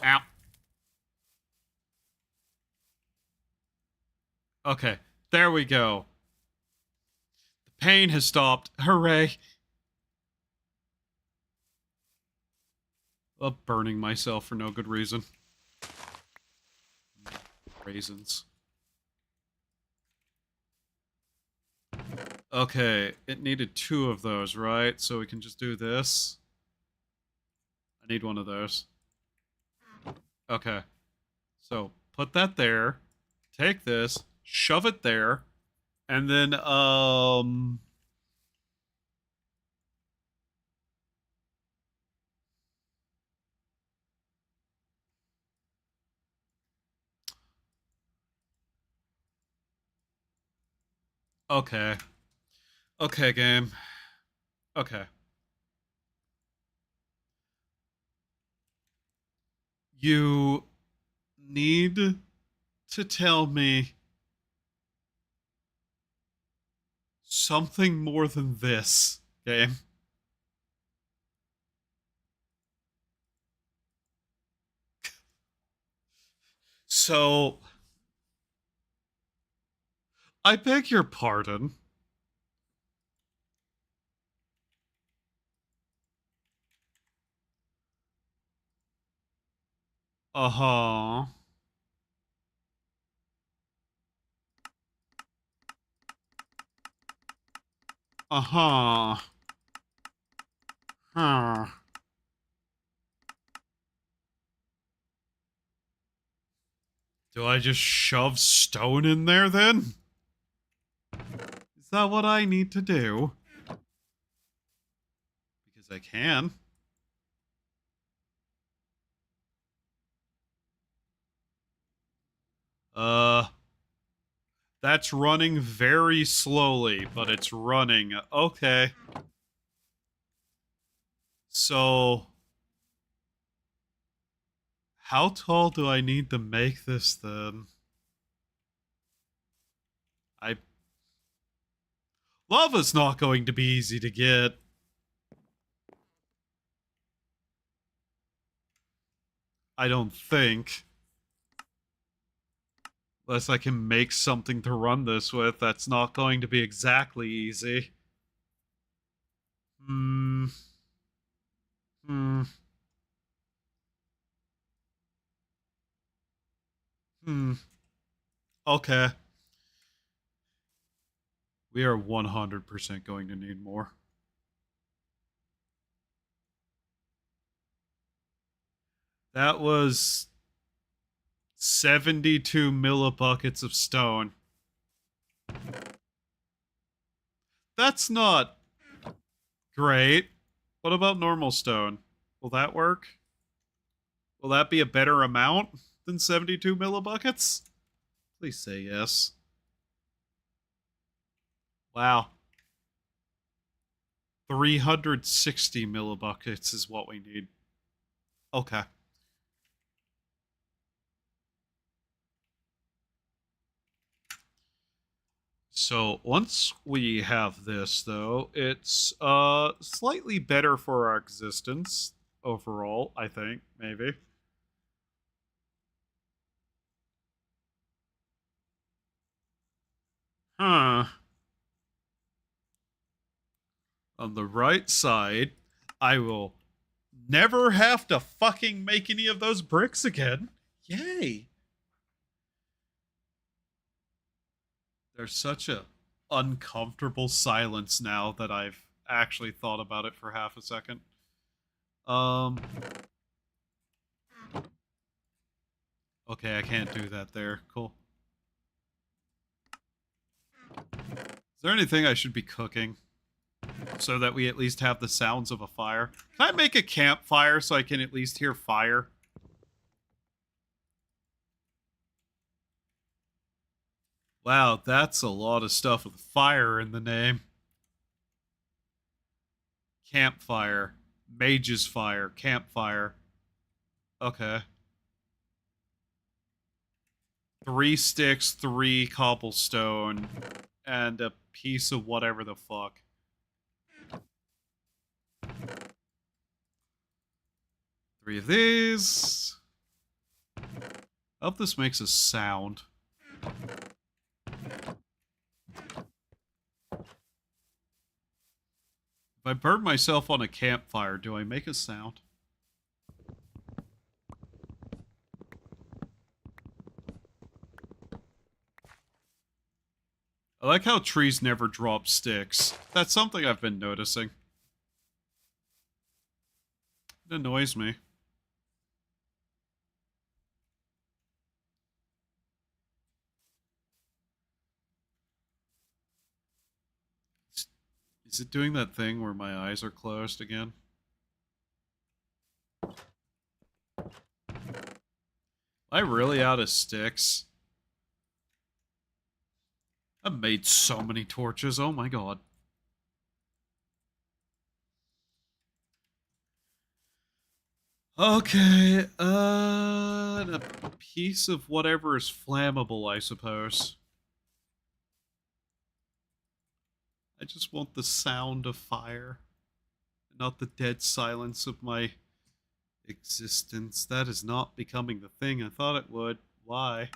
Ow. Okay, there we go. The pain has stopped. Hooray. Burning myself for no good reason. Raisins. Okay, it needed 2 of those, right? So we can just do this. I need 1 of those. Okay. So, put that there. Take this. Shove it there. And then, okay. Okay, game. Okay. You need to tell me something more than this, game. So, I beg your pardon. Uh-huh. Uh-huh. Huh. Do I just shove stone in there then? Is that what I need to do? Because I can. That's running very slowly, but it's running. Okay. So, how tall do I need to make this then? I... Lava's not going to be easy to get. I don't think. Unless I can make something to run this with, that's not going to be exactly easy. Hmm. Hmm. Hmm. Okay. We are 100% going to need more. That was 72 millibuckets of stone. That's not great. What about normal stone? Will that work? Will that be a better amount than 72 millibuckets? Please say yes. Wow. 360 millibuckets is what we need. Okay. So once we have this, though, it's slightly better for our existence overall, I think, maybe. Huh. On the right side, I will never have to fucking make any of those bricks again. Yay. There's such a uncomfortable silence now that I've actually thought about it for half a second. Okay, I can't do that there. Cool. Is there anything I should be cooking? So that we at least have the sounds of a fire. Can I make a campfire so I can at least hear fire? Wow, that's a lot of stuff with fire in the name. Campfire. Mage's fire. Campfire. Okay. 3 sticks, 3 cobblestone, and a piece of whatever the fuck. Three of these. I hope this makes a sound. If I burn myself on a campfire, do I make a sound? I like how trees never drop sticks. That's something I've been noticing. It annoys me. Is it doing that thing where my eyes are closed again? Am I really out of sticks? I've made so many torches, oh my god. Okay, a piece of whatever is flammable, I suppose. I just want the sound of fire, not the dead silence of my existence. That is not becoming the thing I thought it would. Why?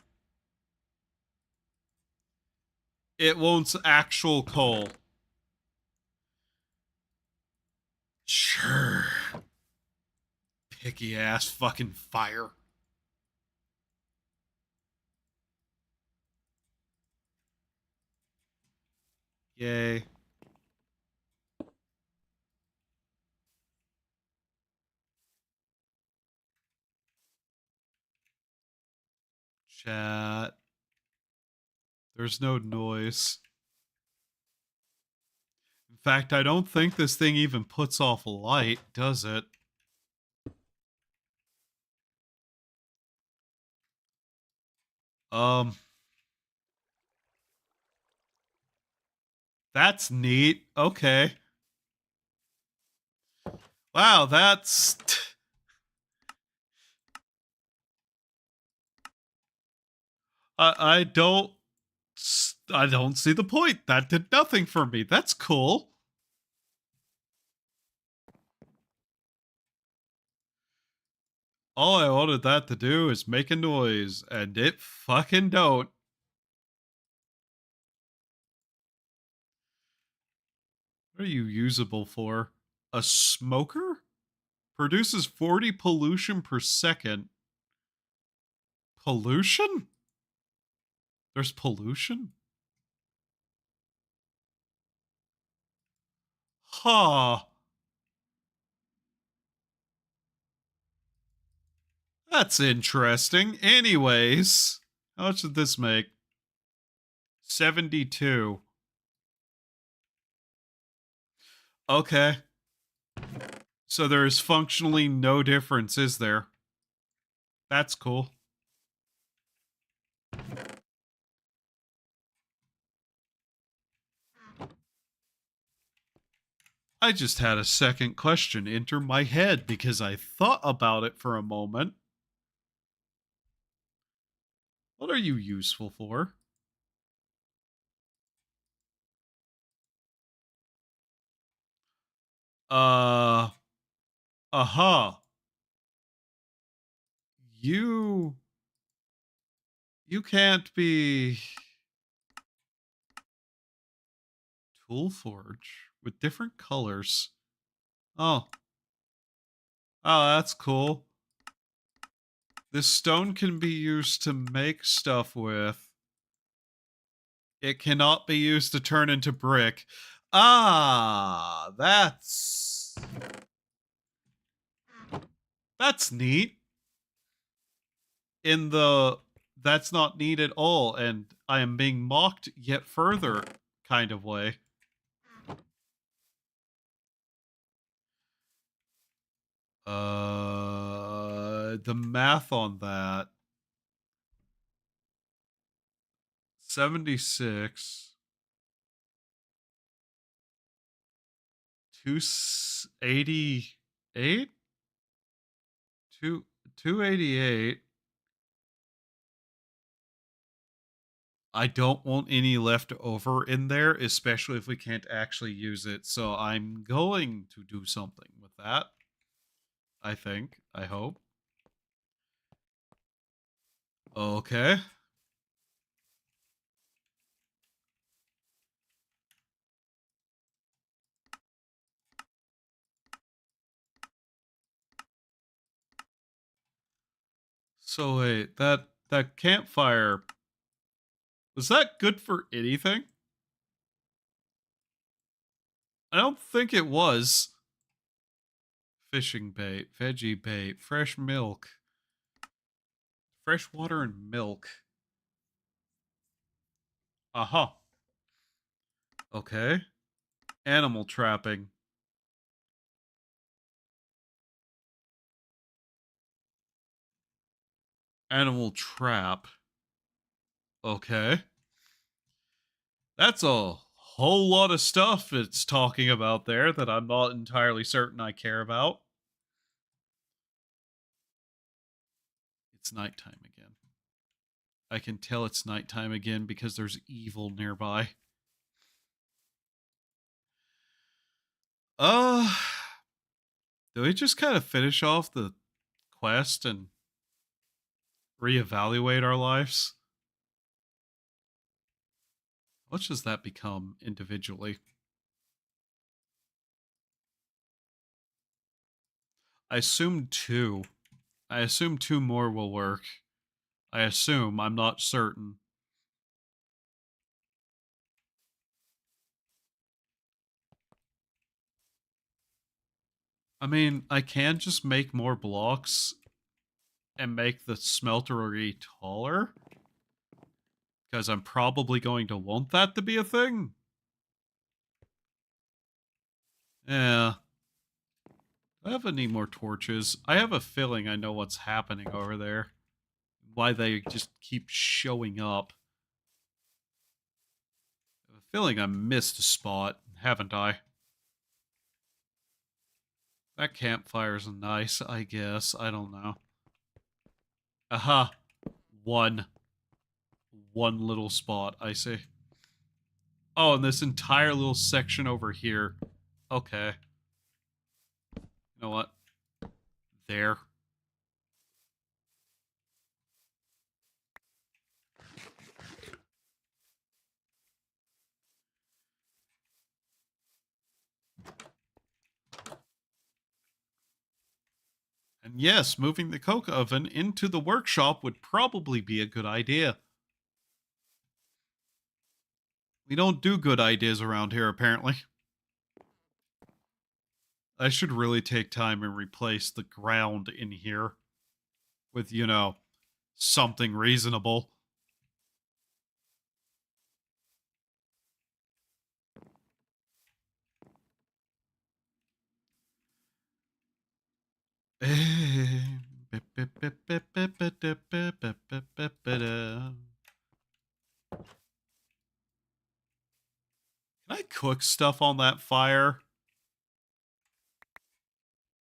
It wants actual coal. Sure. Picky ass fucking fire. Yay. Chat. There's no noise. In fact, I don't think this thing even puts off light, does it? That's neat. Okay. Wow, that's... I don't... I don't see the point. That did nothing for me. That's cool. All I wanted that to do is make a noise, and it fucking don't. What are you usable for? A smoker? Produces 40 pollution per second. Pollution? There's pollution? Huh. That's interesting. Anyways, how much did this make? 72. Okay. So there is functionally no difference, is there? That's cool. I just had a second question enter my head because I thought about it for a moment. What are you useful for? Uh, uh-huh. You can't be Tool Forge with different colors. Oh. Oh, that's cool. This stone can be used to make stuff with. It cannot be used to turn into brick. Ah, that's neat. In the that's not neat at all, and I am being mocked yet further kind of way. The math on that. 76 288? 288. I don't want any left over in there, especially if we can't actually use it. So I'm going to do something with that. I think. I hope. Okay. So wait, that campfire, was that good for anything? I don't think it was. Fishing bait, veggie bait, fresh milk. Fresh water and milk. Aha. Okay. Animal trapping. Animal trap. Okay. That's a whole lot of stuff it's talking about there that I'm not entirely certain I care about. It's nighttime again. I can tell it's nighttime again because there's evil nearby. Do we just kind of finish off the quest and reevaluate our lives? What does that become individually? I assume 2. I assume 2 more will work. I assume. I'm not certain. I mean, I can just make more blocks and make the smeltery taller. Because I'm probably going to want that to be a thing. Yeah. Do I have any more torches? I have a feeling I know what's happening over there. Why they just keep showing up. I have a feeling I missed a spot, haven't I? That campfire's nice, I guess. I don't know. Aha. One little spot, I see. Oh, and this entire little section over here. Okay. You know what? There. And yes, moving the coke oven into the workshop would probably be a good idea. We don't do good ideas around here, apparently. I should really take time and replace the ground in here with, you know, something reasonable. Can I cook stuff on that fire?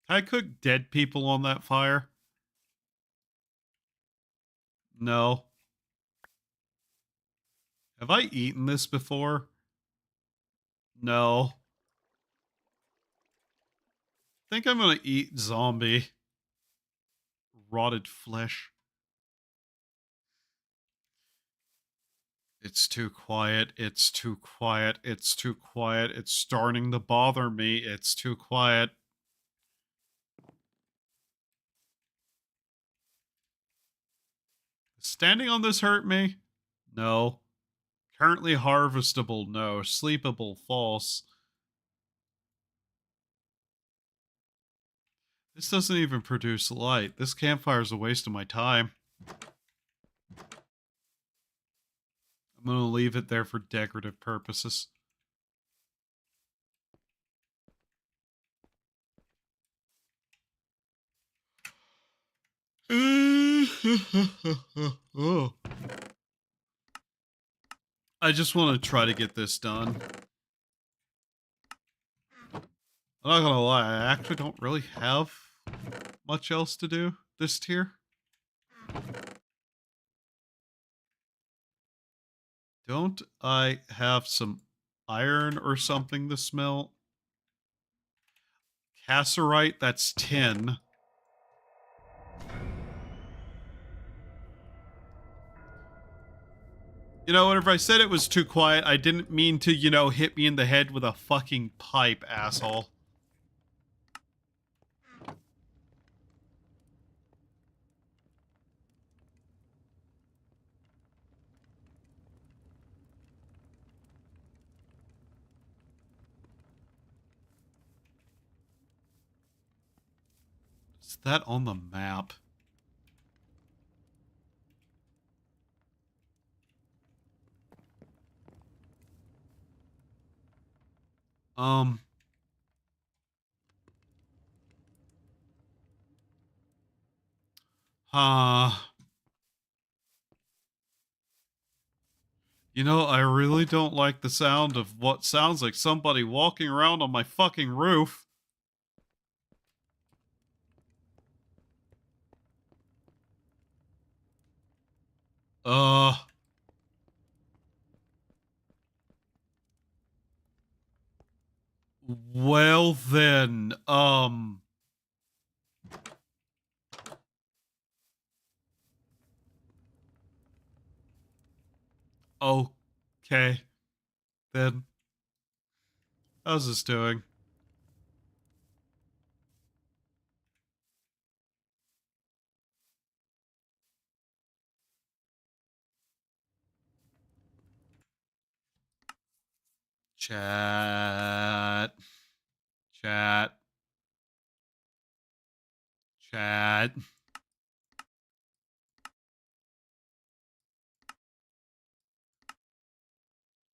Can I cook dead people on that fire? No. Have I eaten this before? No. I think I'm gonna eat zombie. Rotted flesh. It's too quiet. It's too quiet. It's too quiet. It's starting to bother me. It's too quiet. Standing on this hurt me? No. Currently harvestable? No. Sleepable? False. This doesn't even produce light. This campfire is a waste of my time. I'm gonna leave it there for decorative purposes. Oh. I just want to try to get this done. I'm not gonna lie, I actually don't really have much else to do this tier. Don't I have some iron or something to smelt? Cassiterite, that's 10. You know, whenever I said it was too quiet, I didn't mean to, you know, hit me in the head with a fucking pipe, asshole. Is that on the map? Um. You know, I really don't like the sound of what sounds like somebody walking around on my fucking roof. Uh. Well then, okay. Then, how's this doing? Chat. Chat. Chat.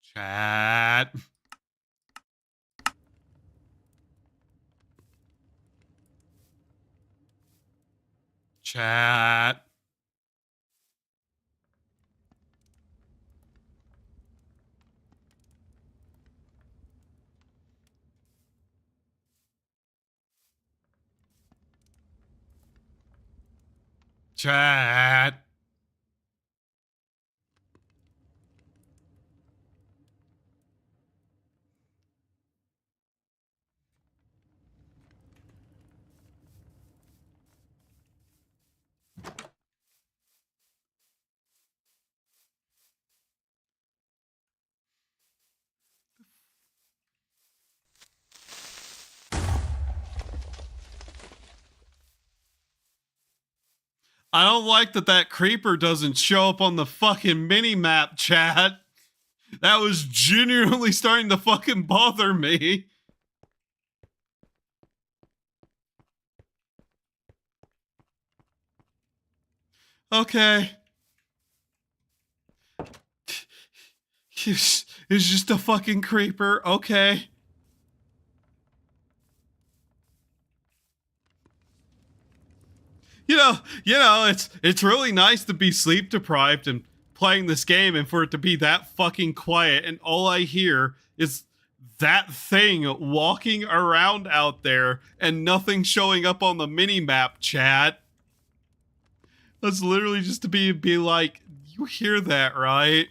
Chat. Chat. Chat. I don't like that that creeper doesn't show up on the fucking mini-map, chat. That was genuinely starting to fucking bother me. Okay. It's just a fucking creeper. Okay. It's really nice to be sleep deprived and playing this game and for it to be that fucking quiet and all I hear is that thing walking around out there and nothing showing up on the mini map, chat. That's literally just to be like, you hear that, right?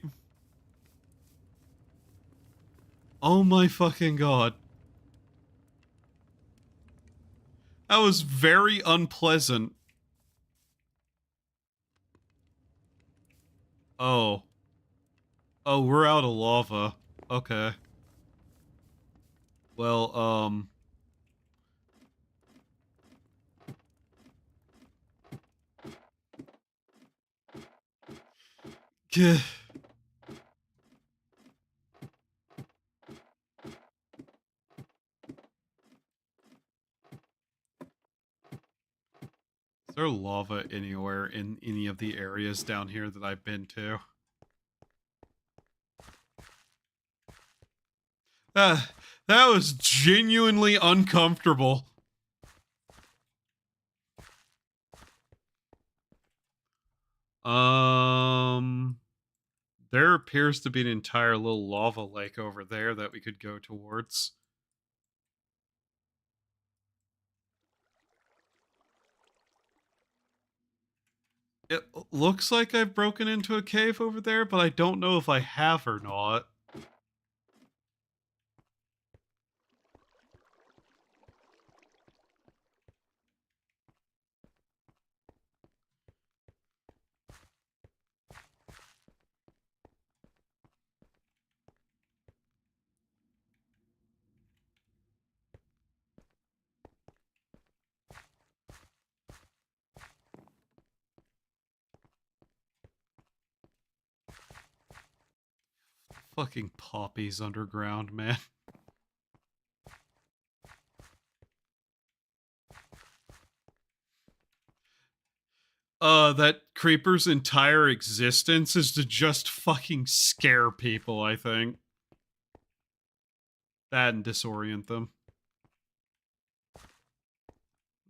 Oh my fucking god. That was very unpleasant. Oh. Oh, we're out of lava. Okay. Well, Is there lava anywhere in any of the areas down here that I've been to? That was genuinely uncomfortable. There appears to be an entire little lava lake over there that we could go towards. It looks like I've broken into a cave over there, but I don't know if I have or not. Fucking poppies underground, man. That creeper's entire existence is to just fucking scare people, I think. That and disorient them. What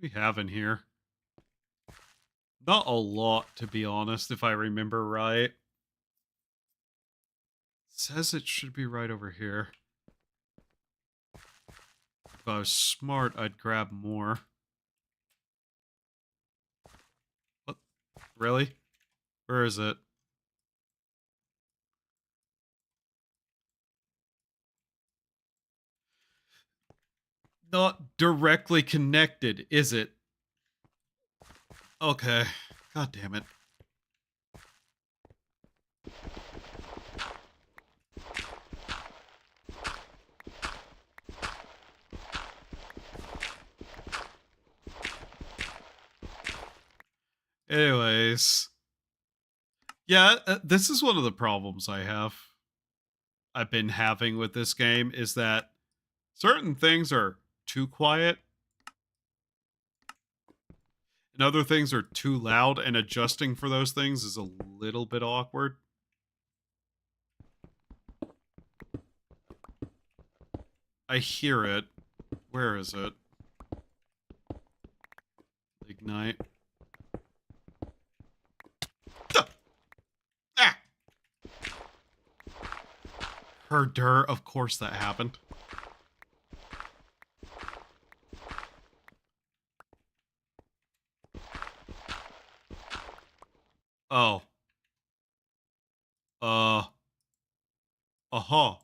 do we have in here? Not a lot, to be honest, if I remember right. It says it should be right over here. If I was smart, I'd grab more. What? Really? Where is it? Not directly connected, is it? Okay. God damn it. Anyways. Yeah, this is one of the problems I've been having with this game is that certain things are too quiet and other things are too loud, and adjusting for those things is a little bit awkward. I hear it. Where is it? Ignite. Ah! Herder, of course that happened. Oh. Uh-huh.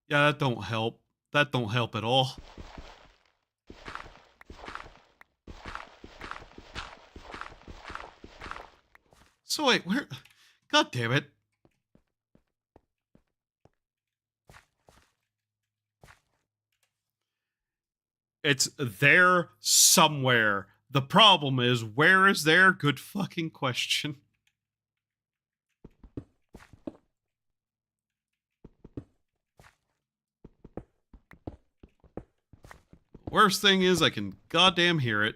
Yeah, that don't help. That don't help at all. So wait, where? God damn it. It's there somewhere. The problem is, where is there? Good fucking question. Worst thing is, I can goddamn hear it.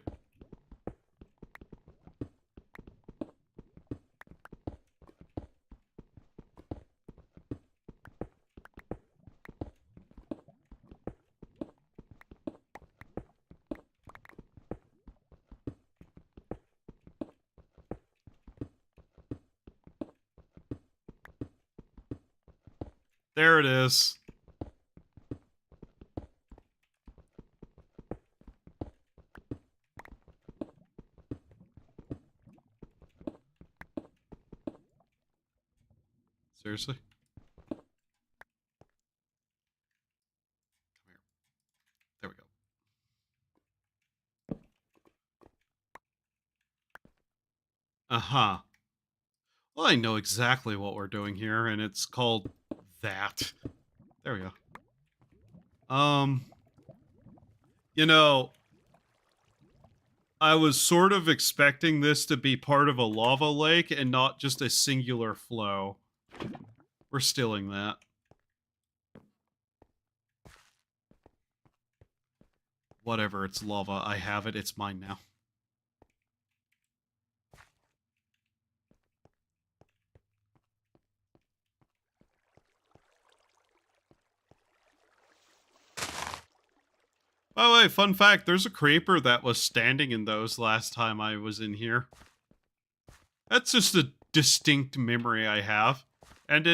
There it is. Seriously? Come here. There we go. Uh-huh. Well, I know exactly what we're doing here, and it's called that. There we go. You know, I was sort of expecting this to be part of a lava lake and not just a singular flow. We're stealing that. Whatever, it's lava. I have it. It's mine now. By the way, fun fact, there's a creeper that was standing in those last time I was in here. That's just a distinct memory I have. And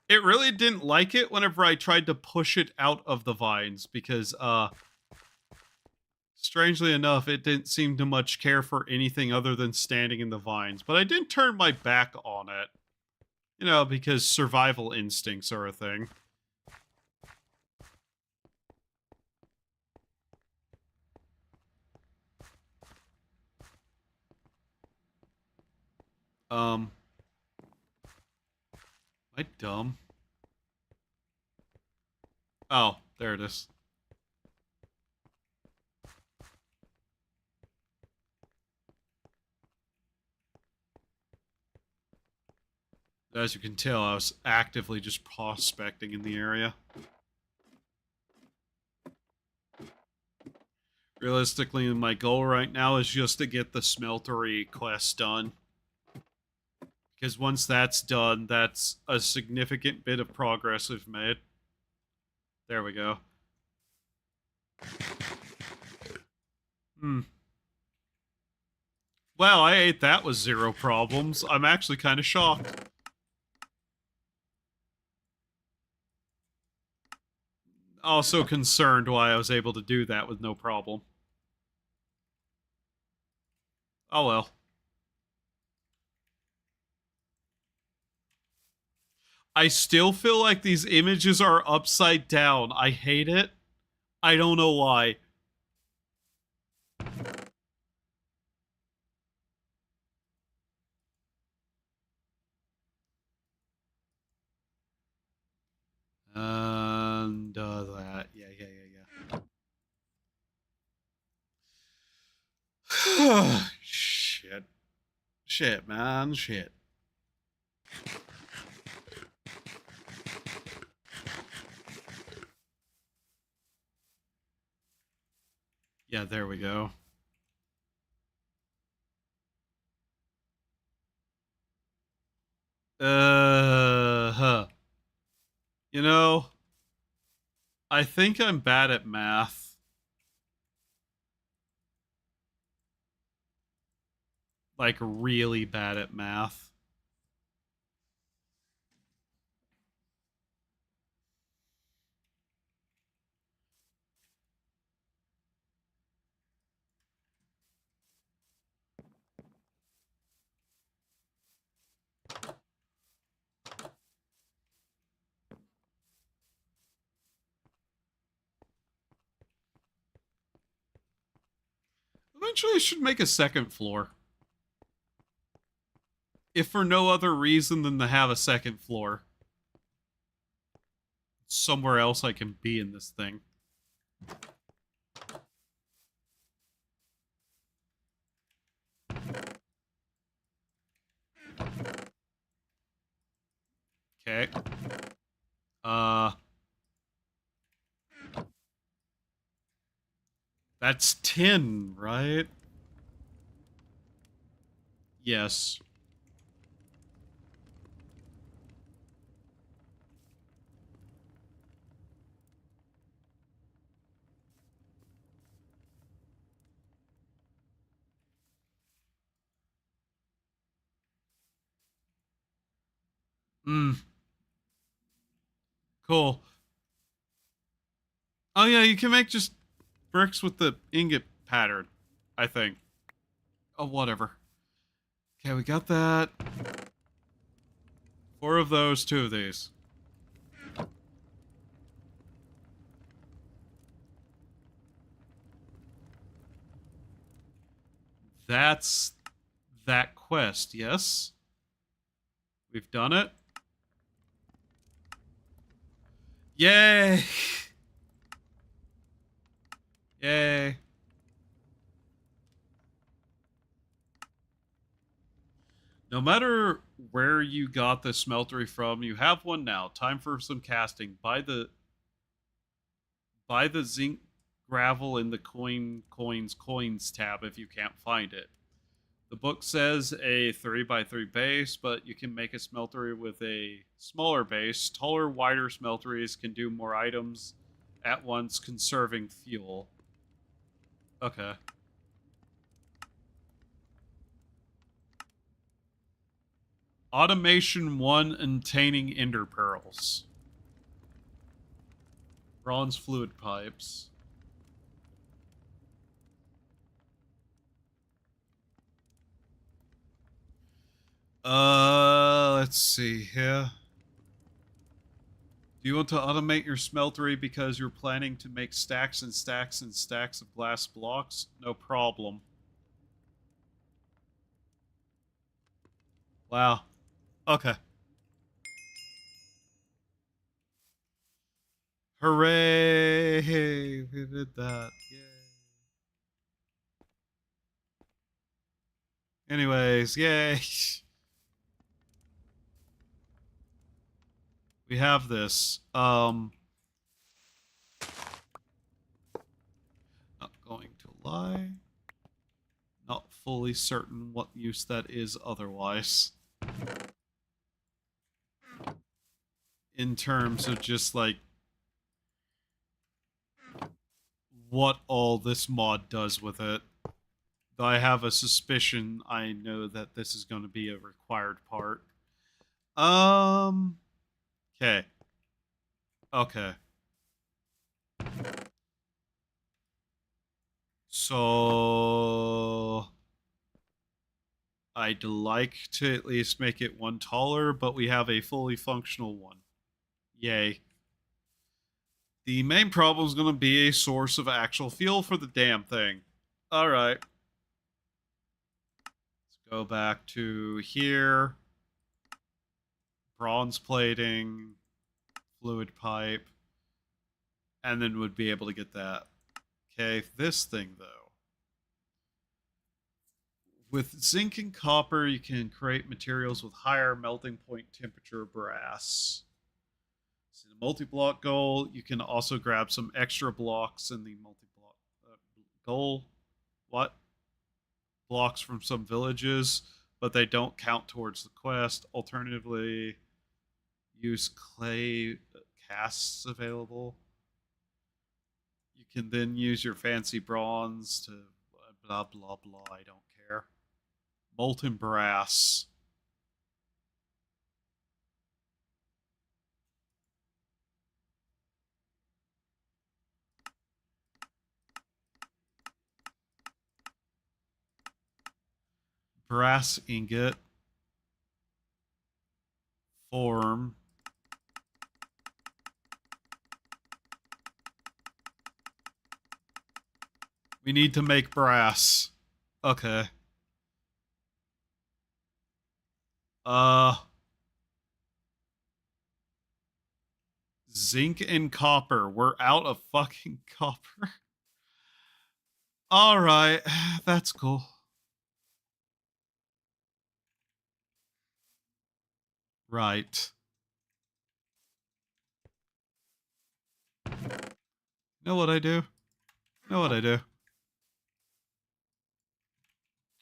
It really didn't like it whenever I tried to push it out of the vines because, strangely enough, it didn't seem to much care for anything other than standing in the vines. But I didn't turn my back on it, you know, because survival instincts are a thing. Am I dumb? Oh, there it is. As you can tell, I was actively just prospecting in the area. Realistically, my goal right now is just to get the smeltery quest done. Because once that's done, that's a significant bit of progress we've made. There we go. Well, I ate that with 0 problems. I'm actually kind of shocked. Also concerned why I was able to do that with no problem. Oh well. I still feel like these images are upside down. I hate it. I don't know why. And that. Yeah. Shit. Shit, man. Shit. Yeah, there we go. You know, I think I'm bad at math. Like, really bad at math. Eventually, I should make a second floor. If for no other reason than to have a second floor. Somewhere else I can be in this thing. Okay. That's 10, right? Yes. Cool. Oh yeah, you can make just bricks with the ingot pattern, I think. Oh, whatever. Okay, we got that. 4 of those, 2 of these. That's that quest, yes? We've done it. Yay! Yay. No matter where you got the smeltery from, you have one now. Time for some casting. Buy the zinc gravel in the coins tab if you can't find it. The book says a 3x3 base, but you can make a smeltery with a smaller base. Taller, wider smelteries can do more items at once, conserving fuel. Okay. Automation 1 obtaining ender pearls. Bronze fluid pipes. Let's see here. Do you want to automate your smeltery because you're planning to make stacks and stacks and stacks of glass blocks? No problem. Wow. Okay. Hooray! We did that. Yay. Anyways, yay. We have this. Not going to lie. Not fully certain what use that is otherwise. In terms of just like what all this mod does with it. Though I have a suspicion I know that this is going to be a required part. Okay. Okay. So I'd like to at least make it one taller, but we have a fully functional one. Yay. The main problem is going to be a source of actual fuel for the damn thing. Alright. Let's go back to here. Bronze plating. Fluid pipe. And then would be able to get that. Okay, this thing, though. With zinc and copper, you can create materials with higher melting point temperature brass. So the multi-block goal, you can also grab some extra blocks in the multi-block goal. What? Blocks from some villages, but they don't count towards the quest. Alternatively, use clay casts available. You can then use your fancy bronze to blah, blah, blah. I don't care. Molten brass. Brass ingot. Form. We need to make brass. Okay. Zinc and copper. We're out of fucking copper. Alright, that's cool. Right. Know what I do? Know what I do?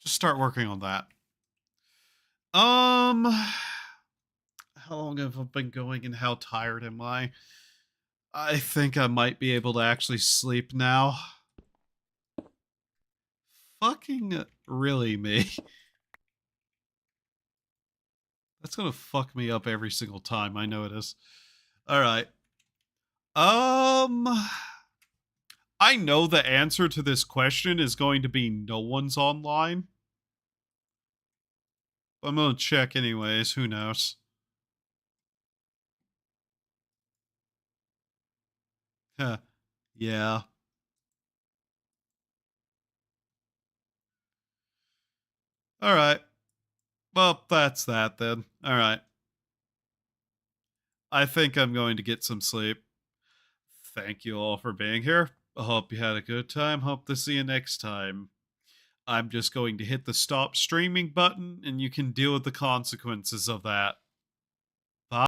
Just start working on that. How long have I been going and how tired am I? I think I might be able to actually sleep now. Fucking really, me. That's gonna fuck me up every single time. I know it is. Alright. I know the answer to this question is going to be no one's online. I'm gonna check anyways. Who knows? Huh. Yeah. Alright. Well, that's that then. Alright. I think I'm going to get some sleep. Thank you all for being here. I hope you had a good time. Hope to see you next time. I'm just going to hit the stop streaming button and you can deal with the consequences of that.